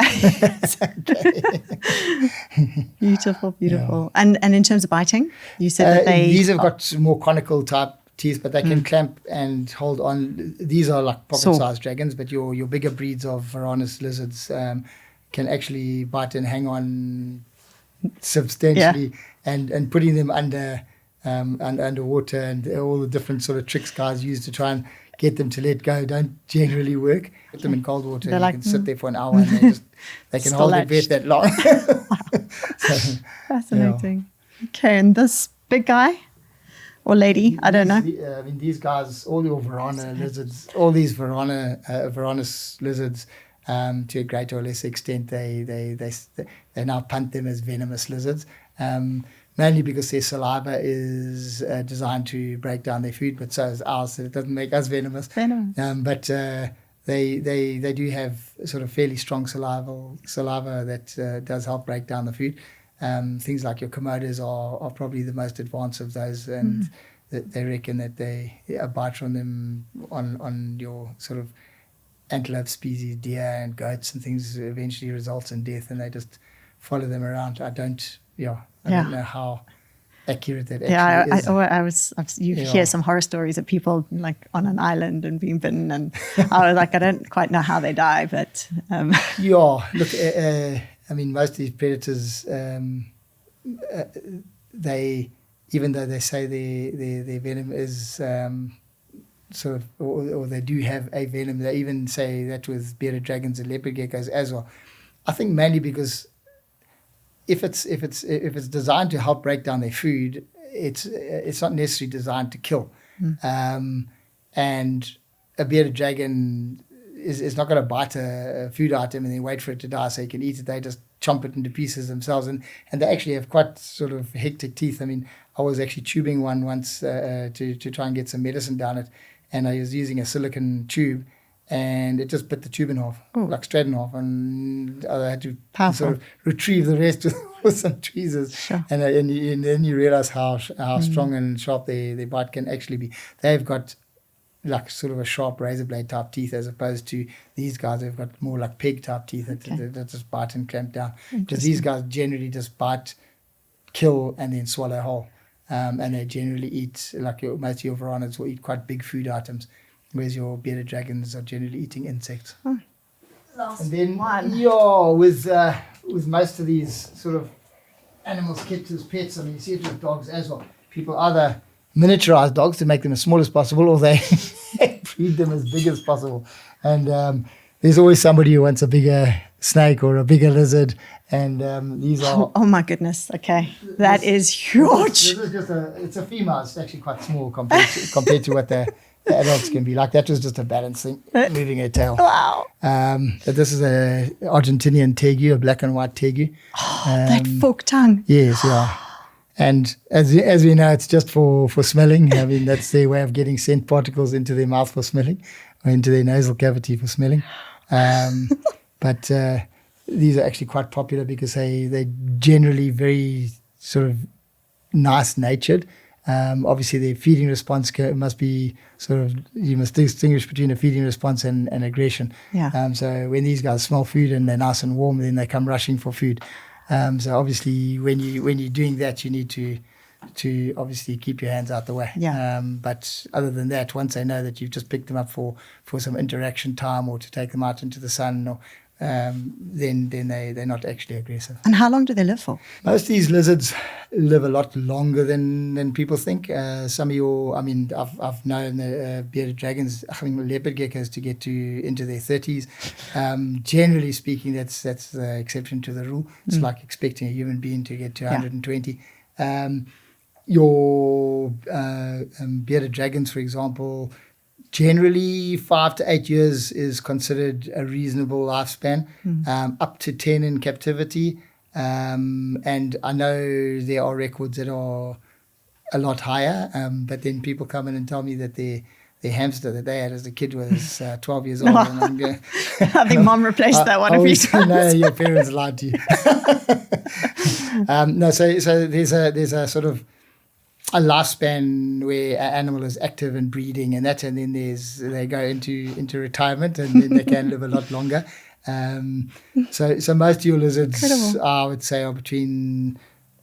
Speaker 2: Beautiful. Yeah. And in terms of biting, you said that
Speaker 1: these have got more conical type teeth, but they can clamp and hold on. These are like pocket-sized dragons, but your bigger breeds of varanus lizards can actually bite and hang on substantially, and putting them underwater, and all the different sort of tricks guys use to try and get them to let go don't generally work. Put them in cold water, and you can sit there for an hour, and they can hold their breath that long.
Speaker 2: Fascinating. Okay, and this big guy or lady, I don't know.
Speaker 1: These guys, all your varana lizards, all these varanus lizards, to a greater or lesser extent, they now punt them as venomous lizards. Mainly because their saliva is designed to break down their food, but so is ours, so it doesn't make us venomous. But they do have sort of fairly strong saliva that does help break down the food. Things like your Komodos are probably the most advanced of those, and they reckon that a bite from them on your sort of antelope species, deer and goats and things, eventually results in death, and they just follow them around. I don't know how accurate that
Speaker 2: Yeah,
Speaker 1: actually is.
Speaker 2: you hear some horror stories of people like on an island and being bitten, and I was like, I don't quite know how they die, but
Speaker 1: Yeah, look, I mean, most of these predators, they, even though they say their venom is sort of, or they do have a venom, they even say that with bearded dragons and leopard geckos as well. I think mainly because if it's designed to help break down their food, it's not necessarily designed to kill. And a bearded dragon is not going to bite a food item and then wait for it to die so you can eat it. They just chomp it into pieces themselves, and they actually have quite sort of hectic teeth. I mean, I was actually tubing one once to try and get some medicine down it, and I was using a silicone tube, and it just bit the tube in half, like straight in half, and I had to sort of retrieve the rest with some tweezers.
Speaker 2: Sure.
Speaker 1: And then you realize how strong and sharp their bite can actually be. They've got like sort of a sharp razor blade type teeth, as opposed to these guys. They've got more like peg type teeth that just bite and clamp down. Because these guys generally just bite, kill, and then swallow whole. And they generally eat, like most of your varanids will eat quite big food items, whereas your bearded dragons are generally eating insects.
Speaker 2: Last
Speaker 1: And then,
Speaker 2: one.
Speaker 1: yeah, with most of these sort of animals kept as pets, I mean, you see it with dogs as well. People either miniaturize dogs to make them as small as possible, or they breed them as big as possible. And there's always somebody who wants a bigger snake or a bigger lizard. And these are...
Speaker 2: Oh my goodness, okay. That is huge.
Speaker 1: This is just it's a female. It's actually quite small compared to what the adults can be. Like, that was just a balancing, moving her tail.
Speaker 2: Wow.
Speaker 1: But this is a Argentinian tegu, a black and white tegu.
Speaker 2: That forked tongue.
Speaker 1: Yes, yeah. And as we know, it's just for smelling. I mean, that's their way of getting scent particles into their mouth for smelling, or into their nasal cavity for smelling. But these are actually quite popular because they're generally very sort of nice-natured. Obviously, their feeding response must be sort of, you must distinguish between a feeding response and aggression.
Speaker 2: Yeah.
Speaker 1: So when these guys smell food and they're nice and warm, then they come rushing for food. So obviously, when you're doing that, you need to obviously keep your hands out the way.
Speaker 2: Yeah.
Speaker 1: But other than that, once they know that you've just picked them up for some interaction time, or to take them out into the sun, or then they're not actually aggressive.
Speaker 2: And how long do they live for?
Speaker 1: Most of these lizards live a lot longer than people think. Some of I've known the bearded dragons, leopard geckos, to get into their 30s. Generally speaking, that's the exception to the rule. It's like expecting a human being to get to 120. Your bearded dragons, for example, generally 5 to 8 years is considered a reasonable lifespan, up to 10 in captivity. And I know there are records that are a lot higher, but then people come in and tell me that their hamster that they had as a kid was 12 years old. And I'm going,
Speaker 2: I think Mom replaced that one a few times.
Speaker 1: No, your parents lied to you. So there's a sort of a lifespan where an animal is active and breeding, and then they go into retirement, and then they can live a lot longer. So most of your lizards,
Speaker 2: Incredible.
Speaker 1: I would say, are between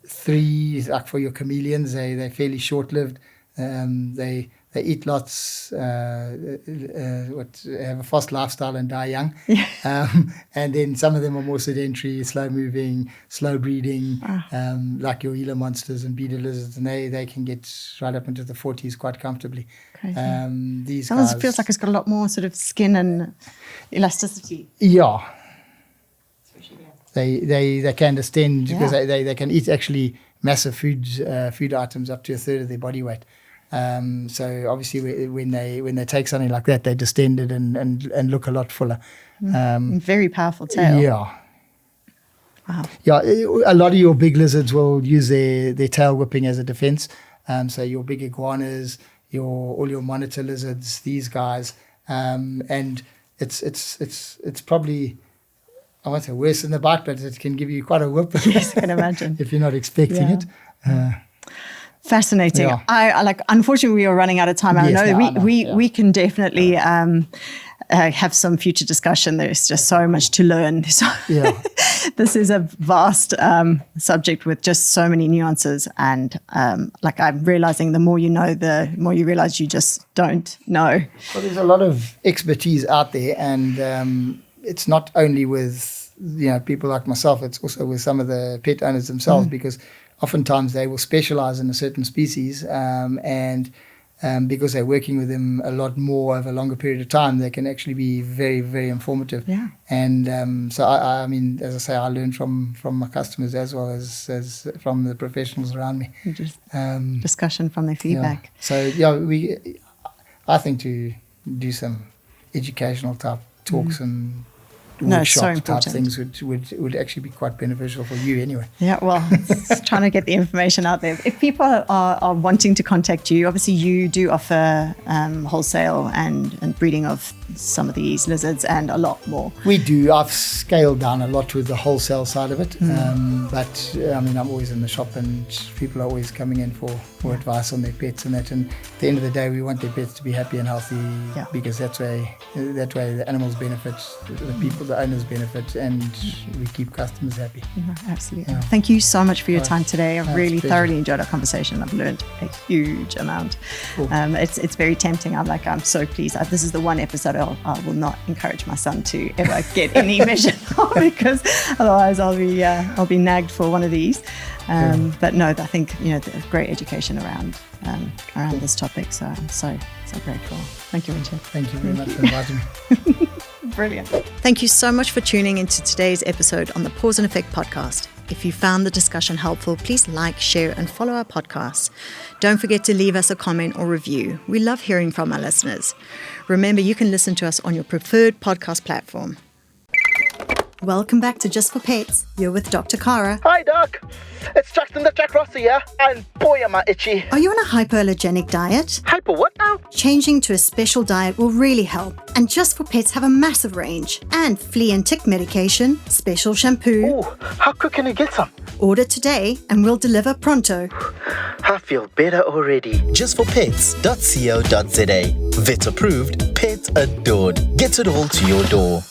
Speaker 1: 3. Like for your chameleons, they're fairly short-lived. They eat lots, have a fast lifestyle and die young.
Speaker 2: Yeah.
Speaker 1: And then some of them are more sedentary, slow-moving, slow breeding, like your Gila monsters and bearded lizards, and they can get right up into the 40s quite comfortably.
Speaker 2: Crazy.
Speaker 1: These
Speaker 2: That one
Speaker 1: guys,
Speaker 2: feels like it's got a lot more sort of skin and elasticity.
Speaker 1: yeah. They can distend because they can eat actually massive food items up to a third of their body weight. So obviously when they take something like that, they distend it and look a lot fuller.
Speaker 2: Very powerful tail.
Speaker 1: Yeah.
Speaker 2: Wow.
Speaker 1: Yeah, a lot of your big lizards will use their tail whipping as a defense. So your big iguanas, all your monitor lizards, these guys, and it's probably, I won't say worse than the bite, but it can give you quite a whip.
Speaker 2: Yes, I can imagine.
Speaker 1: If you're not expecting it.
Speaker 2: Fascinating.
Speaker 1: Yeah.
Speaker 2: I unfortunately, we are running out of time.
Speaker 1: Yes,
Speaker 2: I know
Speaker 1: no,
Speaker 2: we can definitely have some future discussion. There's just so much to learn.
Speaker 1: Yeah.
Speaker 2: This is a vast subject with just so many nuances. And like I'm realizing the more you know, the more you realize you just don't know.
Speaker 1: Well, there's a lot of expertise out there, and it's not only with people like myself, it's also with some of the pet owners themselves, because oftentimes they will specialize in a certain species, and because they're working with them a lot more over a longer period of time, they can actually be very, very informative.
Speaker 2: Yeah.
Speaker 1: And so, I mean, as I say, I learn from my customers as well as from the professionals around me.
Speaker 2: Just discussion from their feedback.
Speaker 1: Yeah. So, I think to do some educational type talks and workshop type things would actually be quite beneficial for you anyway.
Speaker 2: Yeah, well, it's trying to get the information out there. If people are wanting to contact you, obviously you do offer wholesale and breeding of some of these lizards and a lot more.
Speaker 1: We do. I've scaled down a lot with the wholesale side of it, but I mean, I'm always in the shop and people are always coming in for advice on their pets and that. And at the end of the day, we want their pets to be happy and healthy, because that way the animals benefit, the people, the owners benefit, and we keep customers happy.
Speaker 2: Absolutely. Yeah. Thank you so much for your time today. I've really thoroughly enjoyed our conversation. I've learned a huge amount. Cool. It's very tempting. I'm so pleased. This is the one episode I will not encourage my son to ever get any measure of, because otherwise I'll be nagged for one of these. But no, I think great education around this topic. So I'm so grateful. Thank you, Richard.
Speaker 1: Thank you very much for inviting me.
Speaker 2: Brilliant. Thank you so much for tuning into today's episode on the Pause and Effect podcast. If you found the discussion helpful, please like, share, and follow our podcast. Don't forget to leave us a comment or review. We love hearing from our listeners. Remember, you can listen to us on your preferred podcast platform. Welcome back to Just for Pets. You're with Dr. Cara.
Speaker 5: Hi, Doc. It's Jackson the Jack Rossi here, and boy, am I itchy.
Speaker 2: Are you on a hypoallergenic diet?
Speaker 5: Hyper what now?
Speaker 2: Changing to a special diet will really help. And Just for Pets have a massive range. And flea and tick medication, special shampoo.
Speaker 5: Oh, how quick can you get some?
Speaker 2: Order today and we'll deliver pronto.
Speaker 5: I feel better already.
Speaker 6: Justforpets.co.za. Vet approved, pet adored. Get it all to your door.